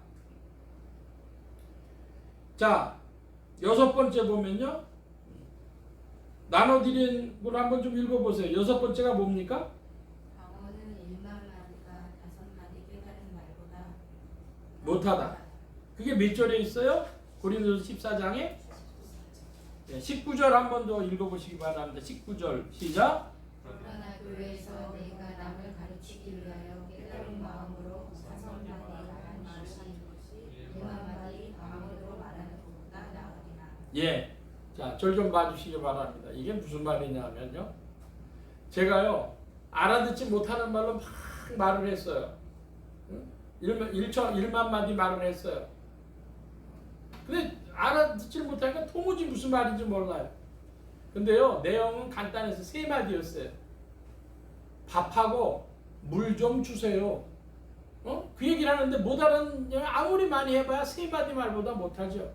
자, 6번째 보면요. 나눠드린 걸 한번 좀 읽어보세요. 6번째가 뭡니까? 방언은 1만 마디가 5마디 깨달은 말보다 못하다. 그게 몇 절에 있어요? 고린도서 14장에 19절 한 번 더 읽어보시기 바랍니다. 19절 시작. 그러나 교회에서 내가 남을 가르치기 위하여 깨달은 마음으로 5마디 말한 것이 1만 마디 방언으로 말하는 것보다 나으리라. 예. 자, 절 좀 봐주시기 바랍니다. 이게 무슨 말이냐면요. 제가요, 알아듣지 못하는 말로 막 말을 했어요. 1만 마디 말을 했어요. 근데 알아듣지 못하니까 도무지 무슨 말인지 몰라요. 근데요, 내용은 간단해서 3마디였어요. 밥하고 물 좀 주세요. 그 얘기를 하는데 못 알아듣냐? 아무리 많이 해봐야 3마디 말보다 못하죠.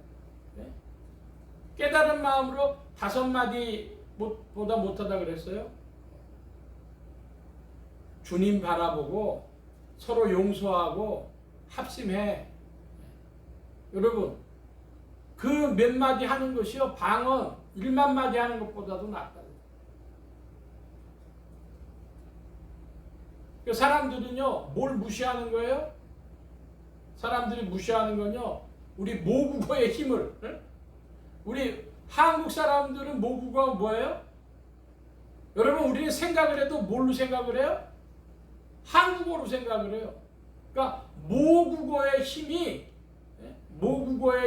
네? 깨달은 마음으로 5마디 보다 못하다 그랬어요. 주님 바라보고 서로 용서하고 합심해. 여러분, 그 몇 마디 하는 것이요, 방언 1만 마디 하는 것보다도 낫다. 사람들은요, 뭘 무시하는 거예요? 사람들이 무시하는 건요, 우리 모국어의 힘을. 우리 한국 사람들은 모국어가 뭐예요? 여러분, 우리는 생각을 해도 뭘로 생각을 해요? 한국어로 생각을 해요. 그러니까 모국어의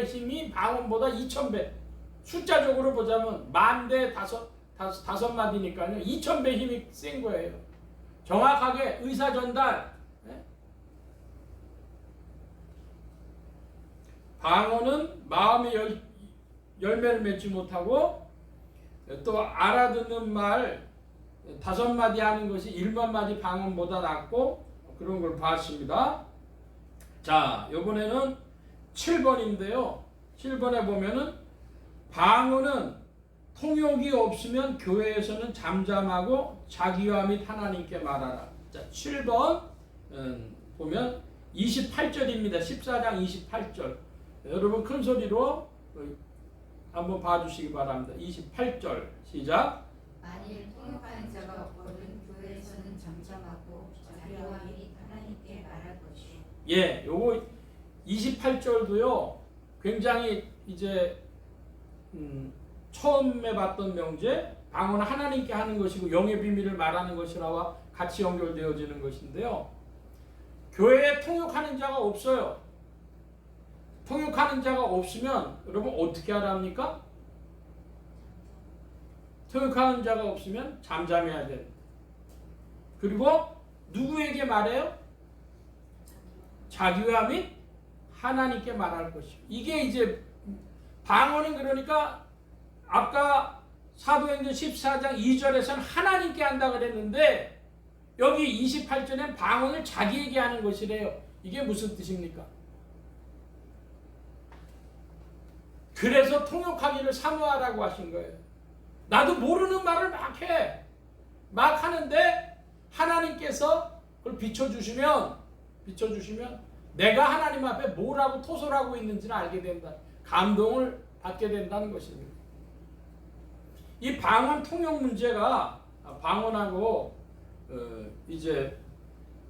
힘이 방언보다 2000배. 숫자적으로 보자면 10,000대 5마디니까요. 2000배 힘이 센 거예요. 정확하게 의사 전달. 방언은 마음의 열매를 맺지 못하고 또 알아듣는 말 5마디 하는 것이 1만 마디 방언보다 낫고 그런 걸 봤습니다. 자, 이번에는 7번인데요. 7번에 보면은 방언은 통역이 없으면 교회에서는 잠잠하고 자기와 및 하나님께 말하라. 자, 7번 보면 28절입니다. 14장 28절. 여러분 큰 소리로 한번 봐주시기 바랍니다. 28절 시작. 만일 통역하는 자가 없거든 교회에서는 잠잠하고 자기와 및 하나님께 말할 것이요. 예, 요거 28절도요. 굉장히 이제 처음에 봤던 명제 방언은 하나님께 하는 것이고 영의 비밀을 말하는 것이라와 같이 연결되어지는 것인데요. 교회에 통역하는 자가 없어요. 통역하는 자가 없으면 여러분 어떻게 하랍니까? 통역하는 자가 없으면 잠잠해야 됩니다. 그리고 누구에게 말해요? 자기와 및 하나님께 말할 것이요. 이게 이제 방언은 그러니까 아까 사도행전 14장 2절에서는 하나님께 한다 그랬는데 여기 28절엔 방언을 자기에게 하는 것이래요. 이게 무슨 뜻입니까? 그래서 통역하기를 사모하라고 하신 거예요. 나도 모르는 말을 막 해. 막 하는데 하나님께서 그걸 비춰주시면 내가 하나님 앞에 뭐라고 토설하고 있는지를 알게 된다. 감동을 받게 된다는 것입니다. 이 방언 통역 문제가 방언하고 이제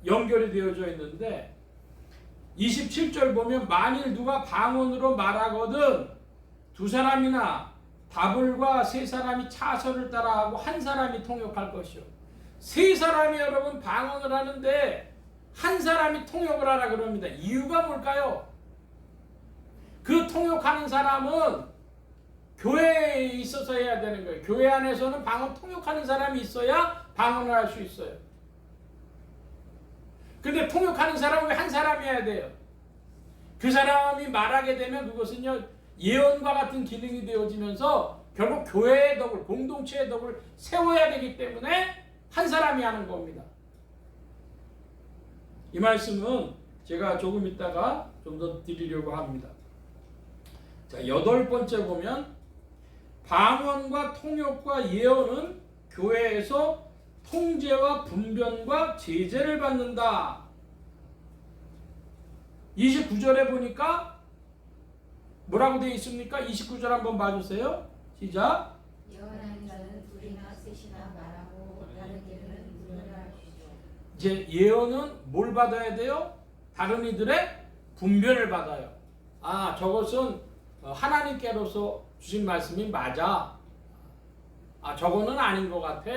연결이 되어져 있는데 27절 보면 만일 누가 방언으로 말하거든 2사람이나 다불과 3사람이 차선을 따라하고 1사람이 통역할 것이요. 3사람이 여러분 방언을 하는데 1사람이 통역을 하라 그럽니다. 이유가 뭘까요? 그 통역하는 사람은 교회에 있어서 해야 되는 거예요. 교회 안에서는 방언 통역하는 사람이 있어야 방언을 할 수 있어요. 근데 통역하는 사람은 왜 1사람이 해야 돼요? 그 사람이 말하게 되면 그것은요 예언과 같은 기능이 되어지면서 결국 교회의 덕을, 공동체의 덕을 세워야 되기 때문에 1사람이 하는 겁니다. 이 말씀은 제가 조금 있다가 좀 더 드리려고 합니다. 자, 8번째 보면 방언과 통역과 예언은 교회에서 통제와 분변과 제재를 받는다. 29절에 보니까 뭐라고 되어 있습니까? 29절 한번 봐주세요. 시작. 예언하는 자는 둘이나 셋이나 말하고 다른 이들은 분별할 것이죠. 이제 예언은 뭘 받아야 돼요? 다른 이들의 분별을 받아요. 아, 저것은 하나님께로서 주신 말씀이 맞아. 아, 저거는 아닌 것 같아.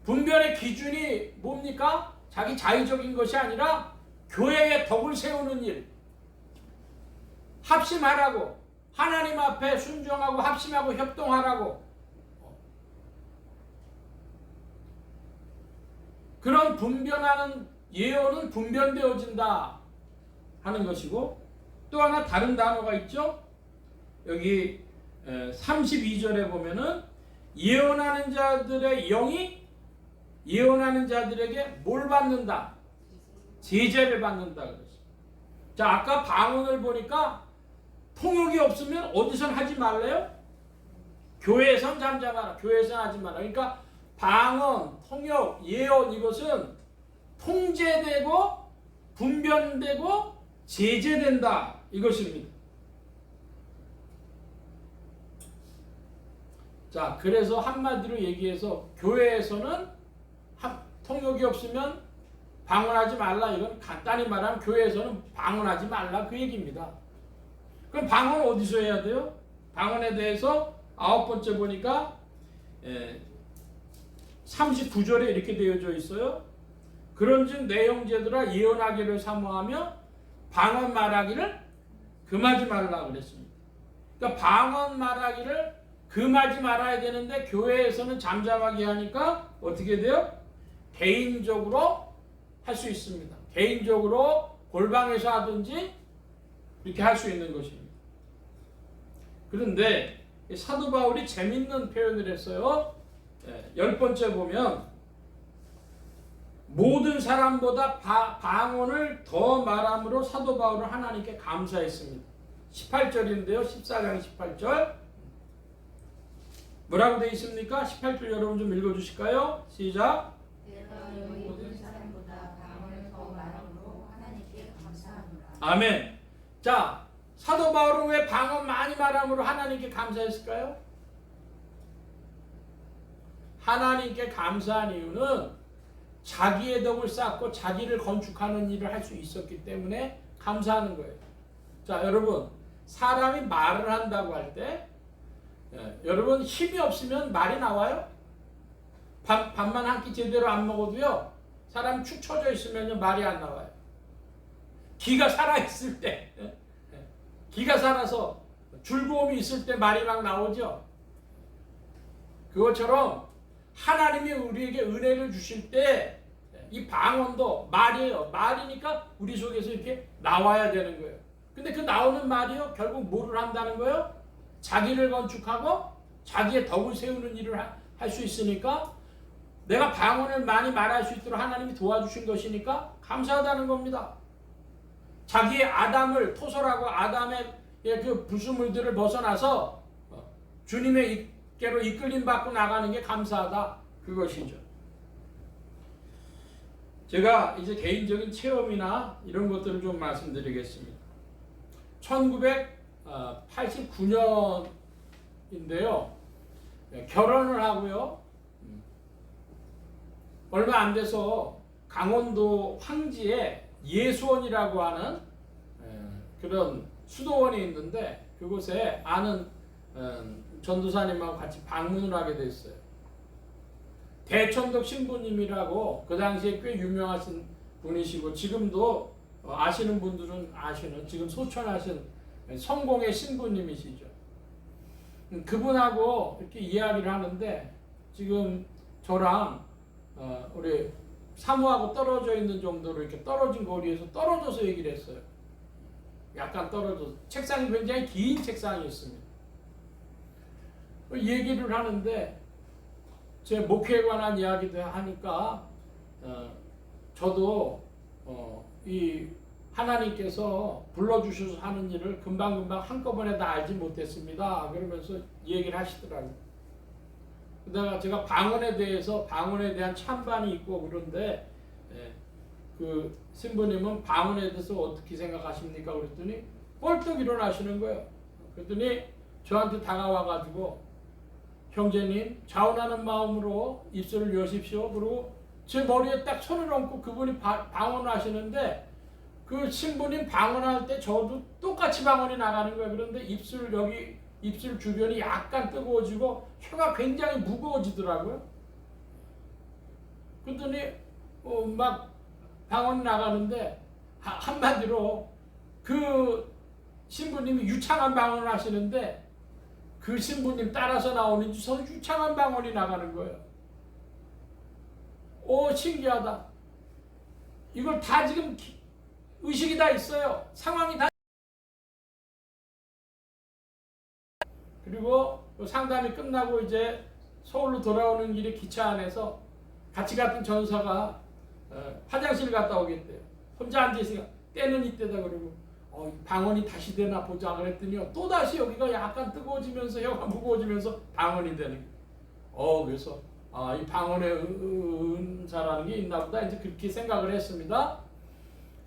분별의 기준이 뭡니까? 자기 자의적인 것이 아니라 교회의 덕을 세우는 일. 합심하라고. 하나님 앞에 순종하고 합심하고 협동하라고. 그런 분별하는 예언은 분별되어진다 하는 것이고, 또 하나 다른 단어가 있죠. 여기 32절에 보면은 예언하는 자들의 영이 예언하는 자들에게 뭘 받는다? 제재를 받는다 그랬어요. 자, 아까 방언을 보니까 통역이 없으면 어디선 하지 말래요? 교회에선 잠잠하라. 교회에선 하지 마라. 그러니까 방언, 통역, 예언 이것은 통제되고 분변되고 제재된다 이것입니다. 자, 그래서 한마디로 얘기해서 교회에서는 통역이 없으면 방언하지 말라. 이건 간단히 말하면 교회에서는 방언하지 말라 그 얘기입니다. 그럼 방언 어디서 해야 돼요? 방언에 대해서 9번째 보니까 39절에 이렇게 되어져 있어요. 그런즉 내 형제들아 예언하기를 사모하며 방언 말하기를 금하지 말라 그랬습니다. 그러니까 방언 말하기를 금하지 말아야 되는데 교회에서는 잠잠하게 하니까 어떻게 돼요? 개인적으로 할 수 있습니다. 개인적으로 골방에서 하든지 이렇게 할 수 있는 것입니다. 그런데 사도 바울이 재밌는 표현을 했어요. 10번째 보면 모든 사람보다 방언을 더 말함으로 사도 바울은 하나님께 감사했습니다. 18절인데요. 14장 18절 뭐라고 되어 있습니까? 18절 여러분 좀 읽어주실까요? 시작. 내가 모든 사람보다 방언을 더 말함으로 하나님께 감사합니다. 아멘. 자, 사도 바울은 왜 방언 많이 말함으로 하나님께 감사했을까요? 하나님께 감사한 이유는 자기의 덕을 쌓고 자기를 건축하는 일을 할 수 있었기 때문에 감사하는 거예요. 자, 여러분, 사람이 말을 한다고 할 때 여러분 힘이 없으면 말이 나와요? 밥만 한 끼 제대로 안 먹어도요, 사람 축 처져 있으면 말이 안 나와요. 기가 살아있을 때, 기가 살아서 즐거움이 있을 때 말이 막 나오죠. 그것처럼 하나님이 우리에게 은혜를 주실 때 이 방언도 말이에요. 말이니까 우리 속에서 이렇게 나와야 되는 거예요. 근데 그 나오는 말이요, 결국 뭐를 한다는 거예요? 자기를 건축하고 자기의 덕을 세우는 일을 할 수 있으니까, 내가 방언을 많이 말할 수 있도록 하나님이 도와주신 것이니까 감사하다는 겁니다. 자기의 아담을 토설하고 아담의 그 불순물들을 벗어나서 주님의 께로 이끌림 받고 나가는 게 감사하다 그것이죠. 제가 이제 개인적인 체험이나 이런 것들을 좀 말씀드리겠습니다. 1989년인데요. 결혼을 하고요. 얼마 안 돼서 강원도 황지에 예수원이라고 하는 그런 수도원이 있는데, 그곳에 아는 전도사님하고 같이 방문을 하게 됐어요. 대천덕 신부님이라고 그 당시에 꽤 유명하신 분이시고, 지금도 아시는 분들은 아시는, 지금 소천하신 성공의 신부님이시죠. 그분하고 이렇게 이야기를 하는데, 지금 저랑 우리 사모하고 떨어져 있는 정도로 이렇게 떨어진 거리에서 떨어져서 얘기를 했어요. 약간 떨어져서. 책상이 굉장히 긴 책상이었습니다. 얘기를 하는데 제 목회에 관한 이야기도 하니까 저도 이 하나님께서 불러주셔서 하는 일을 금방금방 한꺼번에 다 알지 못했습니다. 그러면서 얘기를 하시더라고요. 그다가 제가 방언에 대한 찬반이 있고 그런데 그 신부님은 방언에 대해서 어떻게 생각하십니까? 그랬더니 뻘떡 일어나시는 거예요. 그랬더니 저한테 다가와가지고 형제님 자원하는 마음으로 입술을 여십시오. 그리고 제 머리에 딱 손을 얹고 그분이 방언을 하시는데 그 신부님 방언할 때 저도 똑같이 방언이 나가는 거예요. 그런데 입술 주변이 약간 뜨거워지고 혀가 굉장히 무거워지더라고요. 그랬더니 막 방언이 나가는데 한마디로 그 신부님이 유창한 방언을 하시는데 그 신부님 따라서 나오는지 저 유창한 방언이 나가는 거예요. 신기하다. 이걸 다 지금 의식이 다 있어요. 상황이 다. 그리고 상담이 끝나고 이제 서울로 돌아오는 길에 기차 안에서 같이 갔던 전사가 화장실 갔다 오겠대요. 혼자 앉아있으니까 때는 이때다 그러고 방언이 다시 되나 보자 그랬더니요. 또다시 여기가 약간 뜨거워지면서 혀가 무거워지면서 방언이 되는 거예요. 그래서 이 방언의 은사라는 게 있나 보다 이제 그렇게 생각을 했습니다.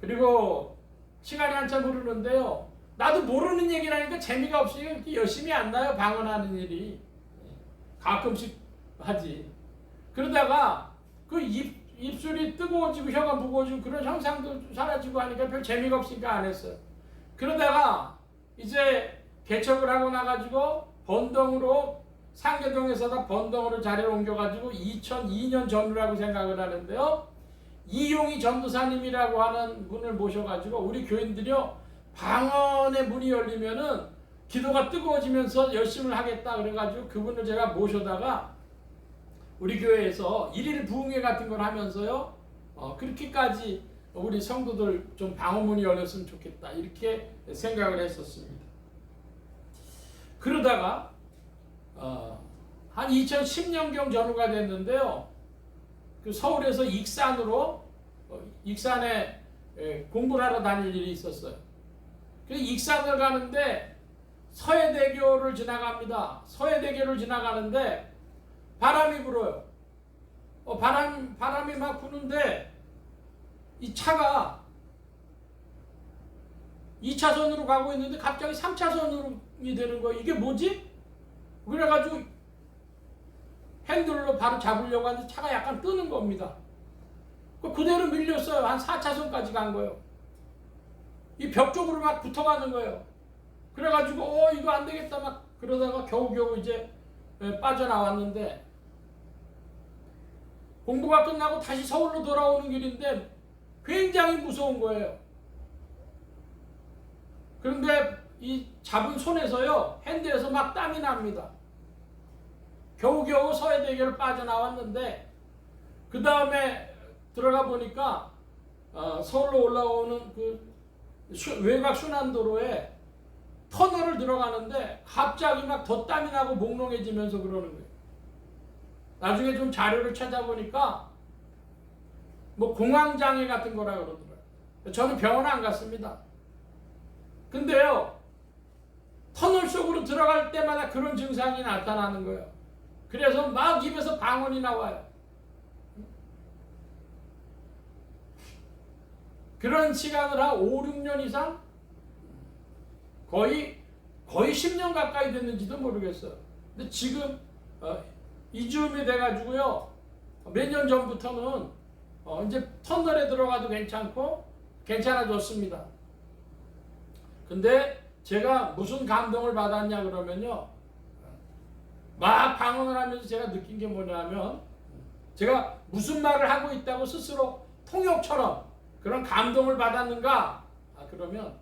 그리고 시간이 한참 흐르는데요. 나도 모르는 얘기라니까 재미가 없이 이렇게 열심히 안 나요. 방언하는 일이. 가끔씩 하지. 그러다가 그 입술이 뜨거워지고 혀가 무거워지고 그런 현상도 사라지고 하니까 별 재미가 없으니까 안 했어요. 그러다가 이제 개척을 하고 나가지고 번동으로 상계동에서다 번동으로 자리를 옮겨가지고 2002년 전후라고 생각을 하는데요. 이용희 전도사님이라고 하는 분을 모셔가지고 우리 교인들이요. 방언의 문이 열리면은 기도가 뜨거워지면서 열심을 하겠다 그래가지고 그분을 제가 모셔다가 우리 교회에서 일일 부흥회 같은 걸 하면서요. 그렇게까지 우리 성도들 좀 방언문이 열렸으면 좋겠다 이렇게 생각을 했었습니다. 그러다가 한 2010년경 전후가 됐는데요. 그 서울에서 익산에 공부를 하러 다닐 일이 있었어요. 그래서 익산을 가는데 서해대교를 지나갑니다. 서해대교를 지나가는데 바람이 불어요. 바람이 막 부는데 이 차가 2차선으로 가고 있는데 갑자기 3차선으로 되는 거예요. 이게 뭐지? 그래가지고 핸들로 바로 잡으려고 하는데 차가 약간 뜨는 겁니다. 그대로 밀렸어요. 한 4차선까지 간 거예요. 이 벽 쪽으로 막 붙어가는 거예요. 그래가지고 이거 안 되겠다 막 그러다가 겨우겨우 이제 빠져나왔는데 공부가 끝나고 다시 서울로 돌아오는 길인데 굉장히 무서운 거예요. 그런데 이 잡은 손에서요 핸드에서 막 땀이 납니다. 겨우겨우 서해대교를 빠져나왔는데 그 다음에 들어가 보니까 서울로 올라오는 그 외곽 순환도로에 터널을 들어가는데 갑자기 막 더 땀이 나고 몽롱해지면서 그러는 거예요. 나중에 좀 자료를 찾아보니까 뭐 공황장애 같은 거라 그러더라고요. 저는 병원 안 갔습니다. 근데요 터널 속으로 들어갈 때마다 그런 증상이 나타나는 거예요. 그래서 막 입에서 방언이 나와요. 그런 시간을 한 5, 6년 이상 거의 10년 가까이 됐는지도 모르겠어요. 근데 지금 이즈음이 돼가지고요 몇 년 전부터는 이제 터널에 들어가도 괜찮고 괜찮아졌습니다. 근데 제가 무슨 감동을 받았냐 그러면요 막 방언을 하면서 제가 느낀 게 뭐냐면 제가 무슨 말을 하고 있다고 스스로 통역처럼 그런 감동을 받았는가? 그러면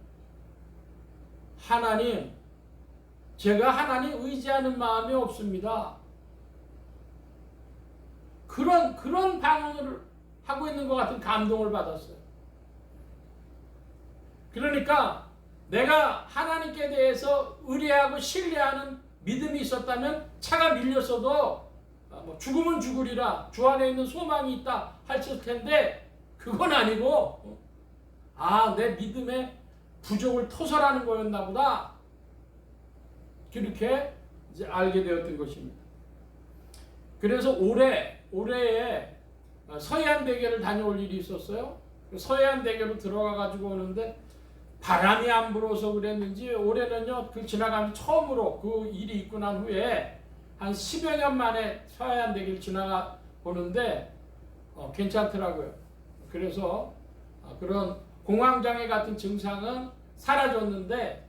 제가 하나님 의지하는 마음이 없습니다. 그런 방언을 하고 있는 것 같은 감동을 받았어요. 그러니까 내가 하나님께 대해서 의뢰하고 신뢰하는 믿음이 있었다면 차가 밀렸어도 죽으면 죽으리라 주 안에 있는 소망이 있다 했을 텐데 그건 아니고 내 믿음의 부족을 토설하는 거였나 보다. 그렇게 이제 알게 되었던 것입니다. 그래서 올해에 서해안대교를 다녀올 일이 있었어요. 서해안대교로 들어가가지고 오는데 바람이 안 불어서 그랬는지 올해는요, 그 지나가면 처음으로 그 일이 있고 난 후에 한 10여 년 만에 서해안대교를 지나가 보는데 괜찮더라고요. 그래서 그런 공황장애 같은 증상은 사라졌는데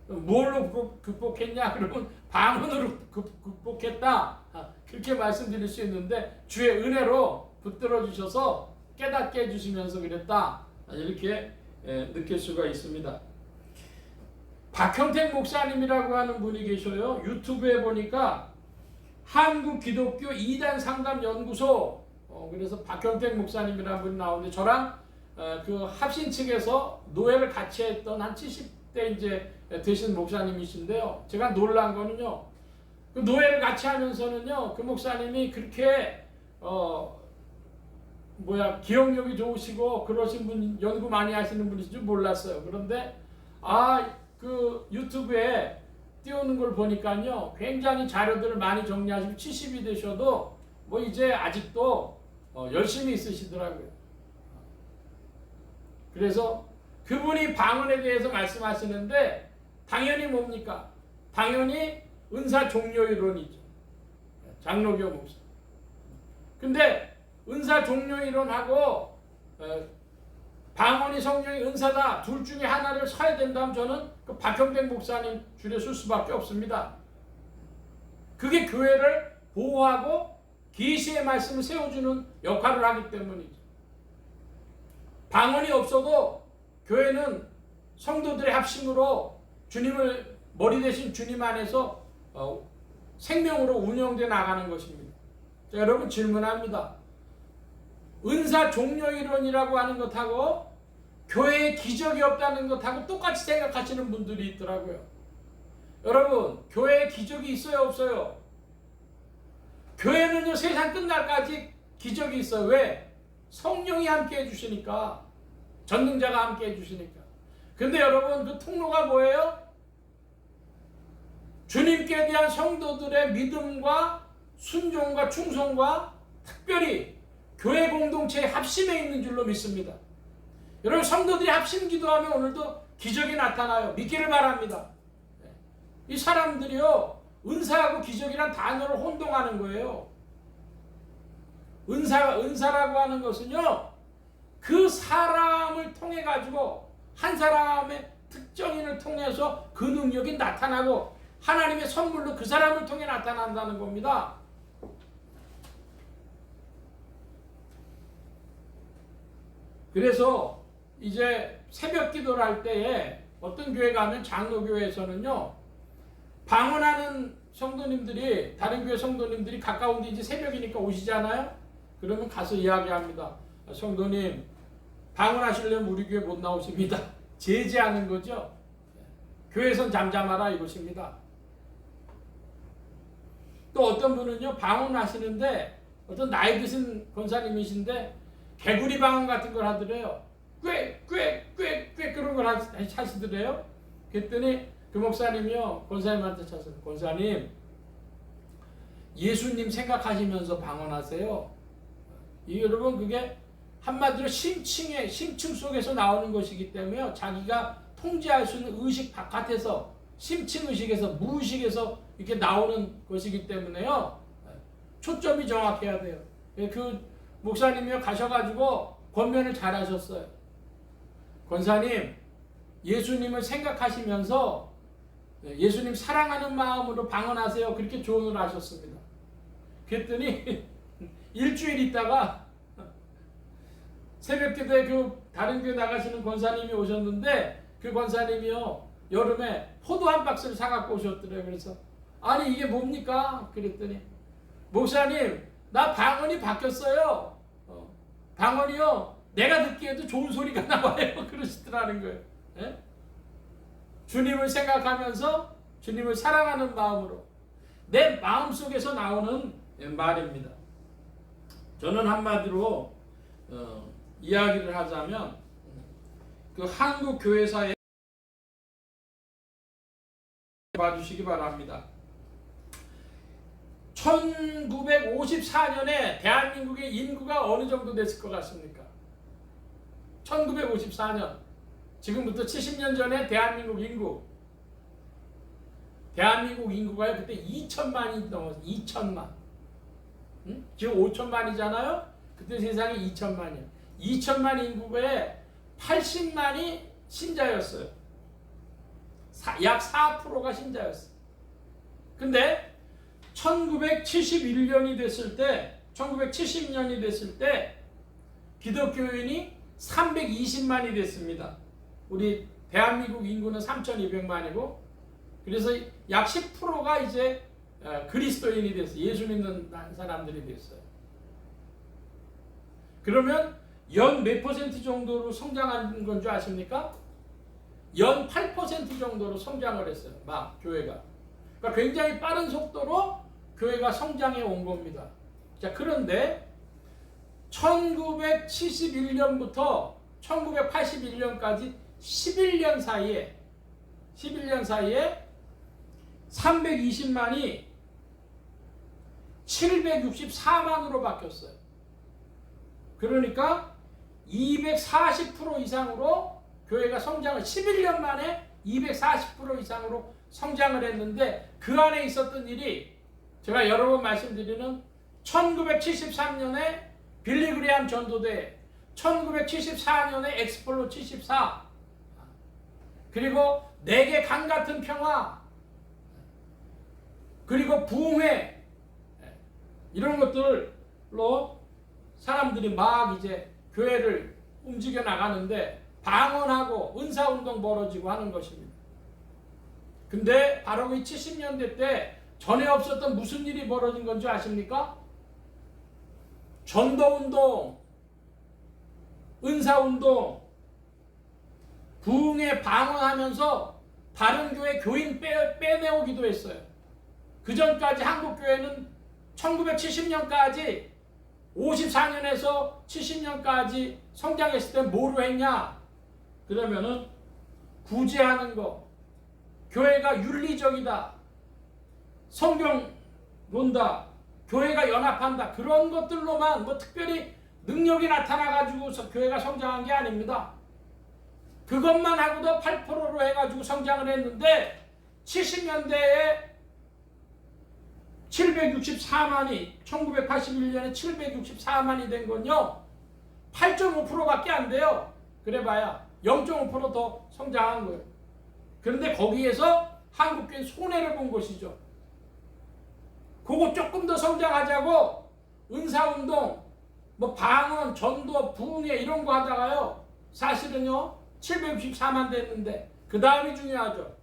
뭘로 극복했냐? 그러면 방언으로 극복했다. 그렇게 말씀드릴 수 있는데 주의 은혜로 붙들어 주셔서 깨닫게 해주시면서 그랬다. 이렇게 느낄 수가 있습니다. 박형택 목사님이라고 하는 분이 계셔요. 유튜브에 보니까 한국기독교 2단 상담연구소, 그래서 박형택 목사님이라는 분이 나오는데 저랑 그 합신 측에서 노예를 같이 했던 한 70대 이제 되신 목사님이신데요. 제가 놀란 거는요, 그 노예를 같이 하면서는요, 그 목사님이 그렇게 기억력이 좋으시고 그러신 분, 연구 많이 하시는 분이신 줄 몰랐어요. 그런데 그 유튜브에 띄우는 걸 보니까요, 굉장히 자료들을 많이 정리하시고 70이 되셔도 뭐 이제 아직도 열심히 있으시더라고요. 그래서 그분이 방언에 대해서 말씀하시는데 당연히 뭡니까? 당연히 은사 종료 이론이죠. 장로교 목사. 근데 은사 종료 이론하고 방언이 성령의 은사다, 둘 중에 하나를 사야 된다면 저는 그 박형택 목사님 줄에 쓸 수밖에 없습니다. 그게 교회를 보호하고 계시의 말씀을 세워주는 역할을 하기 때문이죠. 방언이 없어도 교회는 성도들의 합심으로 주님을 머리 대신 주님 안에서 생명으로 운영돼 나가는 것입니다. 자, 여러분 질문합니다. 은사 종료 이론이라고 하는 것하고 교회에 기적이 없다는 것하고 똑같이 생각하시는 분들이 있더라고요. 여러분, 교회에 기적이 있어요, 없어요? 교회는요, 세상 끝날까지 기적이 있어요. 왜? 성령이 함께 해주시니까, 전능자가 함께 해주시니까. 근데 여러분, 그 통로가 뭐예요? 주님께 대한 성도들의 믿음과 순종과 충성과 특별히 교회 공동체의 합심에 있는 줄로 믿습니다. 여러분, 성도들이 합심 기도하면 오늘도 기적이 나타나요. 믿기를 바랍니다. 이 사람들이요, 은사하고 기적이란 단어를 혼동하는 거예요. 은사라고 하는 것은요, 그 사람을 통해 가지고 한 사람의 특정인을 통해서 그 능력이 나타나고 하나님의 선물로 그 사람을 통해 나타난다는 겁니다. 그래서 이제 새벽 기도를 할 때에 어떤 교회 가면 장로교회에서는요, 방언하는 성도님들이, 다른 교회 성도님들이 가까운데 이제 새벽이니까 오시잖아요. 그러면 가서 이야기합니다. 성도님, 방언하시려면 우리 교회 못 나오십니다. 제지하는 거죠. 교회에선 잠잠하라 이것입니다. 또 어떤 분은요, 방언하시는데 어떤 나이 드신 권사님이신데 개구리 방언 같은 걸 하더래요. 꽥꽥꽥꽥 그런 걸 하시더래요. 그랬더니 그 목사님이요, 권사님한테 쳤어요. 권사님, 예수님 생각하시면서 방언하세요. 여러분, 그게 한마디로 심층 속에서 나오는 것이기 때문에 자기가 통제할 수 있는 의식 바깥에서, 심층 의식에서, 무의식에서 이렇게 나오는 것이기 때문에요, 초점이 정확해야 돼요. 그 목사님이 가셔가지고 권면을 잘 하셨어요. 권사님, 예수님을 생각하시면서 예수님 사랑하는 마음으로 방언하세요. 그렇게 조언을 하셨습니다. 그랬더니 일주일 있다가 새벽기도에 그 다른 교회 나가시는 권사님이 오셨는데 그 권사님이요, 여름에 포도 한 박스를 사갖고 오셨더래요. 그래서 아니 이게 뭡니까? 그랬더니 목사님, 나 방언이 바뀌었어요. 방언이요, 내가 듣기에도 좋은 소리가 나와요. 그러시더라는 거예요. 예? 주님을 생각하면서 주님을 사랑하는 마음으로 내 마음속에서 나오는 말입니다. 저는 한마디로 이야기를 하자면 그 한국 교회사에 봐주시기 바랍니다. 1954년에 대한민국의 인구가 어느 정도 됐을 것 같습니까? 1954년, 지금부터 70년 전에 대한민국 인구가요 그때 2천만이 넘었어요. 2천만. 응? 지금 5천만이잖아요. 그때 세상에 2천만이에요. 2천만 인구에 80만이 신자였어요. 약 4%가 신자였어요. 근데 1970년이 됐을 때 기독교인이 320만이 됐습니다. 우리 대한민국 인구는 3,200만이고 그래서 약 10%가 이제 그리스도인이 됐어요. 예수 믿는 사람들이 됐어요. 그러면 연 몇 퍼센트 정도로 성장한 건 줄 아십니까? 연 8% 정도로 성장을 했어요. 막 교회가. 그러니까 굉장히 빠른 속도로 교회가 성장해 온 겁니다. 자, 그런데 1971년부터 1981년까지 11년 사이에 320만이 764만으로 바뀌었어요. 그러니까 240% 이상으로 교회가 성장을 11년 만에 240% 이상으로 성장을 했는데 그 안에 있었던 일이 제가 여러 번 말씀드리는 1973년에 빌리그레암 전도대, 1974년에 엑스폴로 74, 그리고 내게 강 같은 평화, 그리고 부흥회, 이런 것들로 사람들이 막 이제 교회를 움직여 나가는데 방언하고 은사운동 벌어지고 하는 것입니다. 근데 바로 이 70년대 때 전에 없었던 무슨 일이 벌어진 건지 아십니까? 전도운동, 은사운동, 부흥회 방언하면서 다른 교회 교인 빼내오기도 했어요. 그 전까지 한국교회는 1970년까지 54년에서 70년까지 성장했을 때 뭐로 했냐? 그러면은 구제하는 거, 교회가 윤리적이다, 성경 논다, 교회가 연합한다, 그런 것들로만 뭐 특별히 능력이 나타나가지고 교회가 성장한 게 아닙니다. 그것만 하고도 8%로 해가지고 성장을 했는데 70년대에 764만이 1981년에 764만이 된 건요 8.5%밖에 안 돼요. 그래봐야 0.5% 더 성장한 거예요. 그런데 거기에서 한국교회 손해를 본 것이죠. 그거 조금 더 성장하자고 은사운동, 뭐 방언, 전도, 부흥회 이런 거 하다가요 사실은요 764만 됐는데 그 다음이 중요하죠.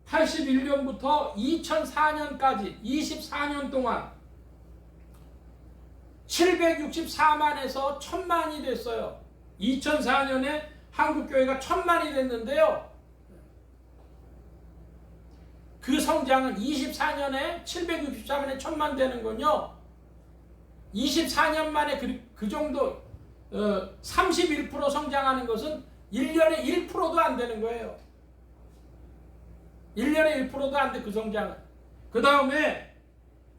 1981년부터 2004년까지 24년 동안 764만에서 1000만이 됐어요. 2004년에 한국교회가 1000만이 됐는데요. 그 성장은 24년에 764만에 1000만 되는 건요. 24년 만에 그 정도 31% 성장하는 것은 1년에 1%도 안 되는 거예요. 1년에 1%도 안 돼 그 성장은. 그 다음에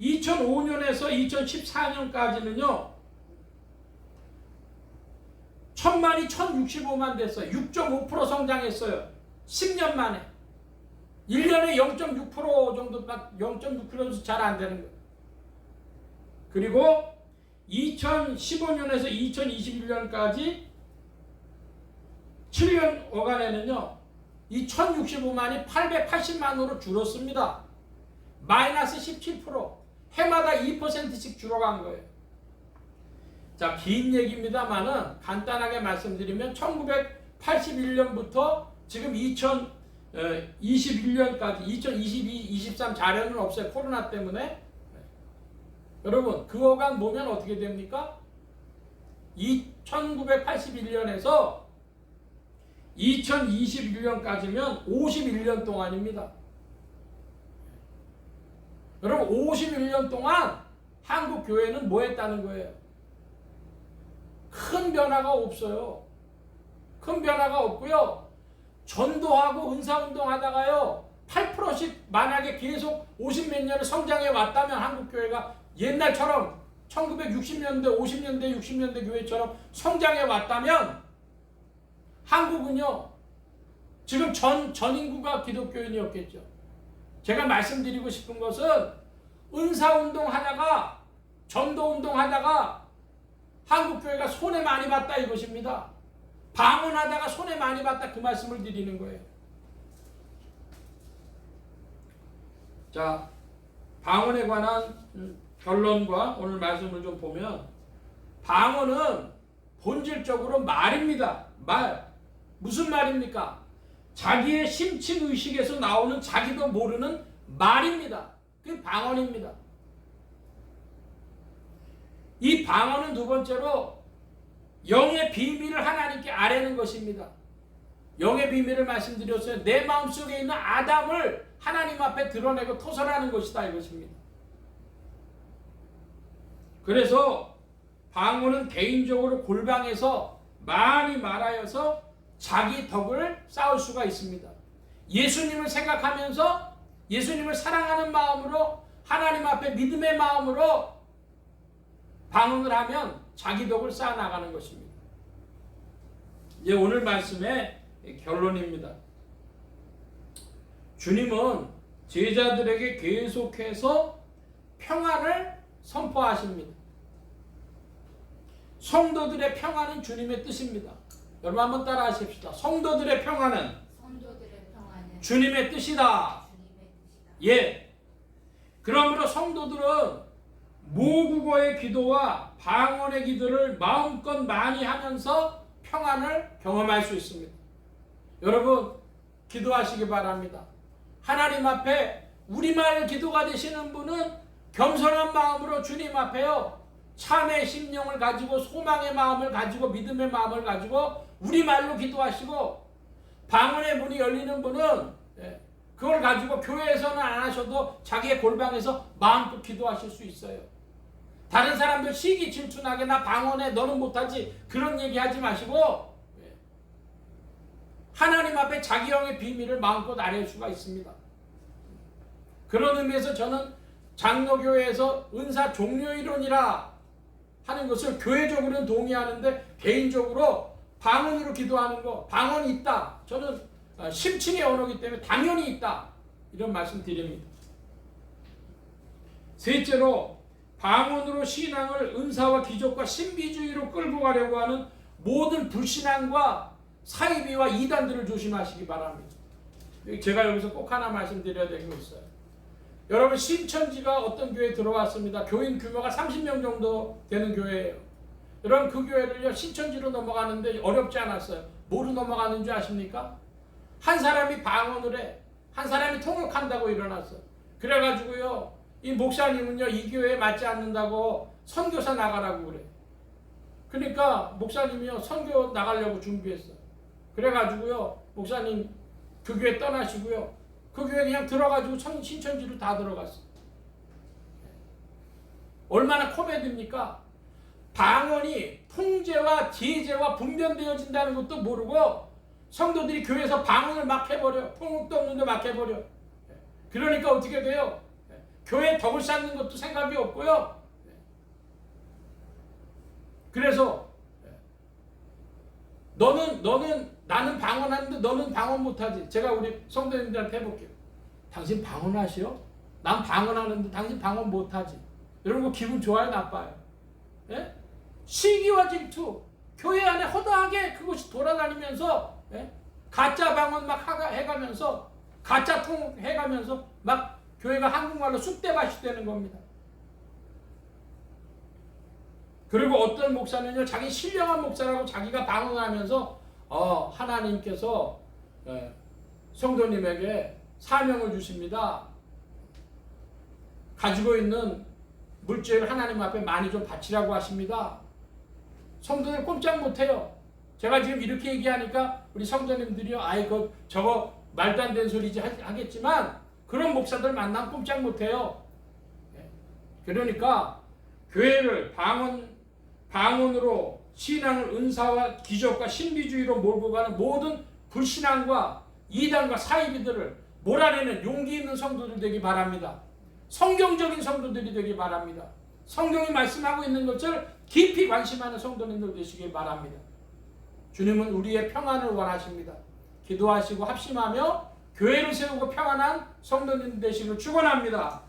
2005년에서 2014년까지는요. 1000만이 1065만 됐어요. 6.5% 성장했어요. 10년 만에. 1년에 0.6% 정도밖에 0.6%에서 잘 안 되는 거예요. 그리고 2015년에서 2021년까지 7년간에는요. 이 1065만이 880만으로 줄었습니다. 마이너스 17%. 해마다 2%씩 줄어간 거예요. 자, 긴 얘기입니다만은 간단하게 말씀드리면 1981년부터 지금 2021년까지 2022, 23 자료는 없어요. 코로나 때문에. 여러분 그거간 보면 어떻게 됩니까? 1981년에서 2021년까지면 51년 동안입니다. 여러분 51년 동안 한국 교회는 뭐 했다는 거예요? 큰 변화가 없어요. 큰 변화가 없고요. 전도하고 은사운동 하다가요 8%씩 만약에 계속 50몇 년을 성장해 왔다면 한국교회가 옛날처럼 1960년대 50년대 60년대 교회처럼 성장해 왔다면 한국은요 지금 전 인구가 기독교인이었겠죠. 제가 말씀드리고 싶은 것은 은사운동 하다가 전도운동 하다가 한국교회가 손해 많이 봤다 이것입니다. 방언하다가 손해 많이 봤다 그 말씀을 드리는 거예요. 자, 방언에 관한 결론과 오늘 말씀을 좀 보면 방언은 본질적으로 말입니다. 말. 무슨 말입니까? 자기의 심층의식에서 나오는 자기도 모르는 말입니다. 그게 방언입니다. 이 방언은 두 번째로 영의 비밀을 하나님께 아뢰는 것입니다. 영의 비밀을 말씀드렸어요. 내 마음속에 있는 아담을 하나님 앞에 드러내고 토설하는 것이다 이것입니다. 그래서 방언은 개인적으로 골방에서 많이 말하여서 자기 덕을 쌓을 수가 있습니다. 예수님을 생각하면서 예수님을 사랑하는 마음으로 하나님 앞에 믿음의 마음으로 방언을 하면 자기 덕을 쌓아나가는 것입니다. 이제 오늘 말씀의 결론입니다. 주님은 제자들에게 계속해서 평안을 선포하십니다. 성도들의 평안은 주님의 뜻입니다. 여러분 한번 따라 하십시다. 성도들의 평안은 주님의 뜻이다. 예. 그러므로 성도들은 모국어의 기도와 방언의 기도를 마음껏 많이 하면서 평안을 경험할 수 있습니다. 여러분 기도하시기 바랍니다. 하나님 앞에 우리말 기도가 되시는 분은 겸손한 마음으로 주님 앞에요 참의 심령을 가지고 소망의 마음을 가지고 믿음의 마음을 가지고 우리말로 기도하시고 방언의 문이 열리는 분은 그걸 가지고 교회에서는 안 하셔도 자기의 골방에서 마음껏 기도하실 수 있어요. 다른 사람들 시기 질투나게 나 방언해 너는 못하지 그런 얘기하지 마시고 하나님 앞에 자기 영의 비밀을 마음껏 아뢰 수가 있습니다. 그런 의미에서 저는 장로교회에서 은사 종료이론이라 하는 것을 교회적으로는 동의하는데 개인적으로 방언으로 기도하는 거 방언이 있다. 저는 심층의 언어이기 때문에 당연히 있다. 이런 말씀 드립니다. 셋째로 방언으로 신앙을 은사와 기적과 신비주의로 끌고 가려고 하는 모든 불신앙과 사이비와 이단들을 조심하시기 바랍니다. 제가 여기서 꼭 하나 말씀드려야 되는 거 있어요. 여러분 신천지가 어떤 교회에 들어왔습니다. 교인 규모가 30명 정도 되는 교회예요. 여러분 그 교회를요 신천지로 넘어가는데 어렵지 않았어요. 뭐로 넘어가는 줄 아십니까? 한 사람이 방언을 해. 한 사람이 통역한다고 일어났어요. 그래가지고요 이 목사님은요 이 교회에 맞지 않는다고 선교사 나가라고 그래. 그러니까 목사님이요 선교 나가려고 준비했어요. 그래가지고요 목사님 그 교회 떠나시고요 그 교회 그냥 들어가지고 신천지로 다 들어갔어요. 얼마나 코미디입니까? 방언이 통제와 제재와 분변되어진다는 것도 모르고 성도들이 교회에서 방언을 막 해버려. 통역도 없는데 막 해버려. 그러니까 어떻게 돼요? 교회 덕을 쌓는 것도 생각이 없고요. 그래서 나는 방언하는데 너는 방언 못하지. 제가 우리 성도님들한테 해볼게요. 당신 방언하시오? 난 방언하는데 당신 방언 못하지. 이런 거 기분 좋아요? 나빠요? 예? 시기와 질투. 교회 안에 허다하게 그것이 돌아다니면서 가짜 방언 막 해가면서 가짜 통역 해가면서 막 교회가 한국말로 쑥대밭이 되는 겁니다. 그리고 어떤 목사는요 자기 신령한 목사라고 자기가 방언하면서 하나님께서 성도님에게 사명을 주십니다. 가지고 있는 물질을 하나님 앞에 많이 좀 바치라고 하십니다. 성도들 꼼짝 못해요. 제가 지금 이렇게 얘기하니까 우리 성도님들이요 저거 말도 안 되는 소리지 하겠지만 그런 목사들 만나면 꼼짝 못해요. 그러니까 교회를 방언으로 신앙을 은사와 기적과 신비주의로 몰고 가는 모든 불신앙과 이단과 사이비들을 몰아내는 용기 있는 성도들 되기 바랍니다. 성경적인 성도들이 되기 바랍니다. 성경이 말씀하고 있는 것을 깊이 관심하는 성도님들 되시길 바랍니다. 주님은 우리의 평안을 원하십니다. 기도하시고 합심하며 교회를 세우고 평안한 성도님 되시길 축원합니다.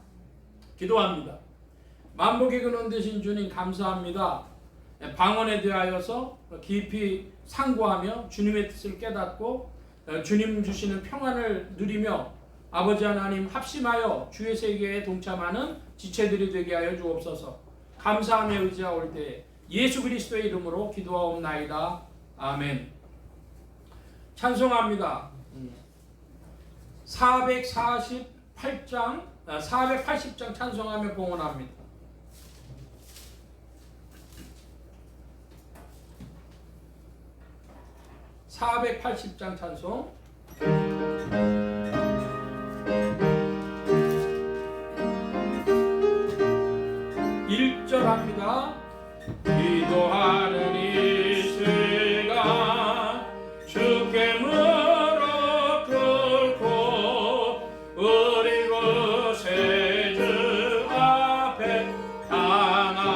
기도합니다. 만복의 근원 되신 주님 감사합니다. 방언에 대하여서 깊이 상고하며 주님의 뜻을 깨닫고 주님 주시는 평안을 누리며 아버지 하나님 합심하여 주의 세계에 동참하는 지체들이 되게 하여 주옵소서. 감사하며 의지하올 때 예수 그리스도의 이름으로 기도하옵나이다. 아멘. 찬송합니다. 480장 찬송하며 봉헌합니다. 480장 찬송. 1절 합니다. 기도하는 이 시간 주께 무릎 꿇고 우리 구세 주 앞에 나아옵니다.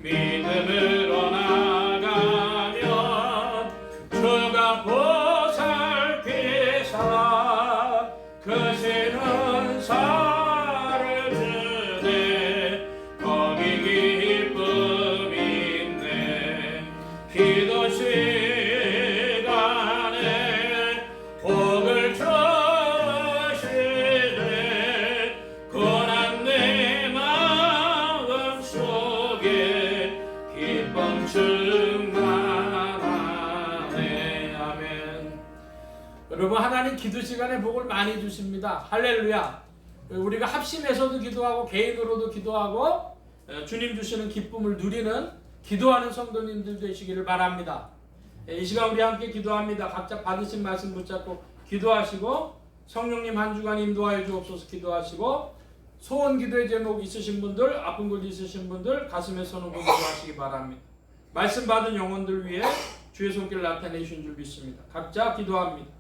믿음으로 나가면 주가 보살피사 크시는 사를 주네. 거기 기쁨 있네. 기도 시간에 복을 주시네. 고난 내 마음 속에 기쁨 충만하네. 아멘. 여러분, 하나님 기도 시간에 복을 많이 주십니다. 할렐루야. 우리가 합심해서도 기도하고 개인으로도 기도하고 주님 주시는 기쁨을 누리는 기도하는 성도님들 되시기를 바랍니다. 이 시간 우리 함께 기도합니다. 각자 받으신 말씀 붙잡고 기도하시고 성령님 한 주간 인도하여 주옵소서. 기도하시고 소원 기도의 제목 있으신 분들, 아픈 곳 있으신 분들 가슴에 손을 얹고 기도하시기 바랍니다. 말씀 받은 영혼들 위해 주의 손길 나타내신 줄 믿습니다. 각자 기도합니다.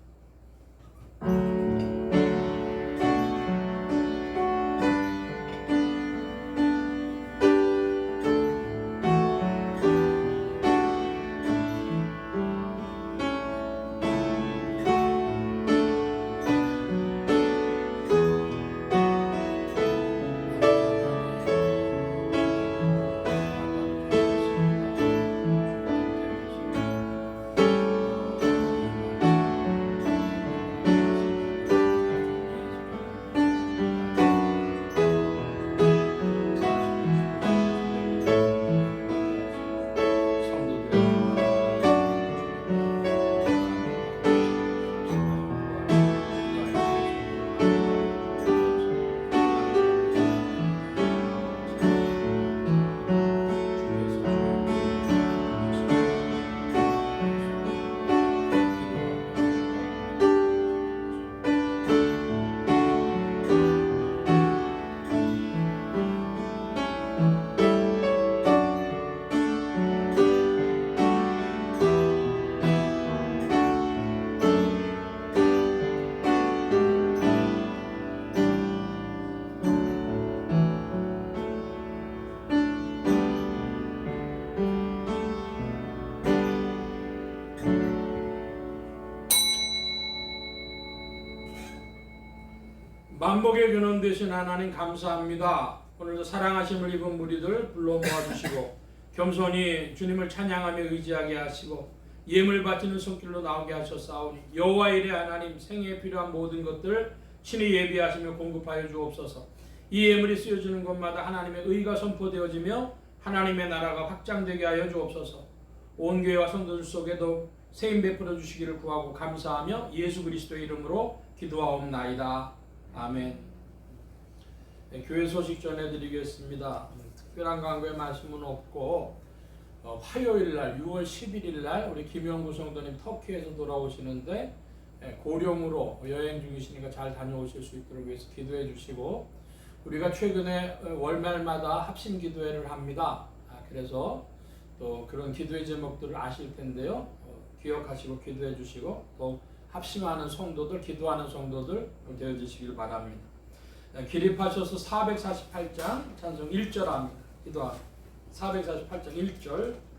만복의 근원 되신 하나님 감사합니다. 오늘도 사랑하심을 입은 무리들 불러 모아주시고 겸손히 주님을 찬양하며 의지하게 하시고 예물 바치는 손길로 나오게 하셨사오니 여호와 이레 하나님 생애에 필요한 모든 것들 친히 예비하시며 공급하여 주옵소서. 이 예물이 쓰여지는 곳마다 하나님의 의가 선포되어지며 하나님의 나라가 확장되게 하여 주옵소서. 온 교회와 성도들 속에도 세임 베풀어 주시기를 구하고 감사하며 예수 그리스도의 이름으로 기도하옵나이다. 아멘. 네, 교회 소식 전해드리겠습니다. 특별한 강구의 말씀은 없고 화요일날 6월 11일날 우리 김영구 성도님 터키에서 돌아오시는데 고령으로 여행 중이시니까 잘 다녀오실 수 있도록 위해서 기도해 주시고 우리가 최근에 월말마다 합심 기도회를 합니다. 그래서 또 그런 기도의 제목들을 아실 텐데요. 기억하시고 기도해 주시고 또 합심하는 성도들, 기도하는 성도들 되어주시길 바랍니다. 기립하셔서 448장 찬송 1절 합니다. 기도합니다. 448장 1절.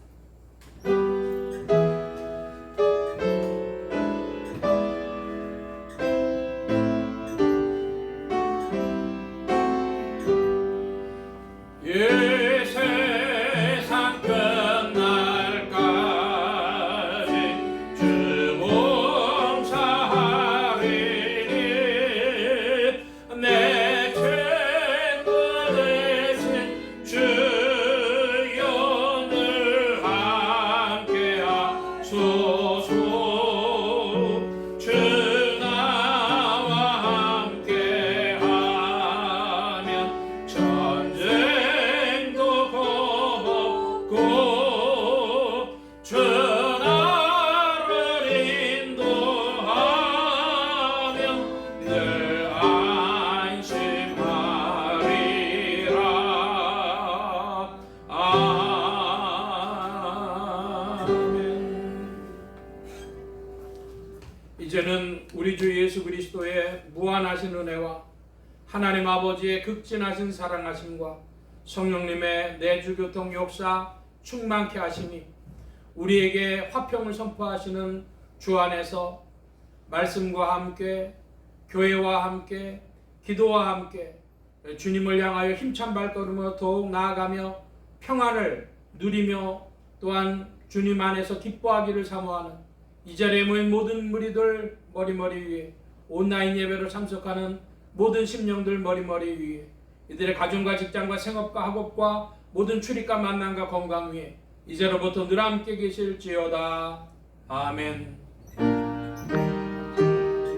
이제는 우리 주 예수 그리스도의 무한하신 은혜와 하나님 아버지의 극진하신 사랑하심과 성령님의 내주교통 역사 충만케 하심이 우리에게 화평을 선포하시는 주 안에서 말씀과 함께 교회와 함께 기도와 함께 주님을 향하여 힘찬 발걸음으로 더욱 나아가며 평안을 누리며 또한 주님 안에서 기뻐하기를 사모하는 이 자리에 모인 모든 무리들 머리머리 위에 온라인 예배로 참석하는 모든 심령들 머리머리 위에 이들의 가정과 직장과 생업과 학업과 모든 출입과 만남과 건강 위에 이제로부터 늘 함께 계실지어다. 아멘.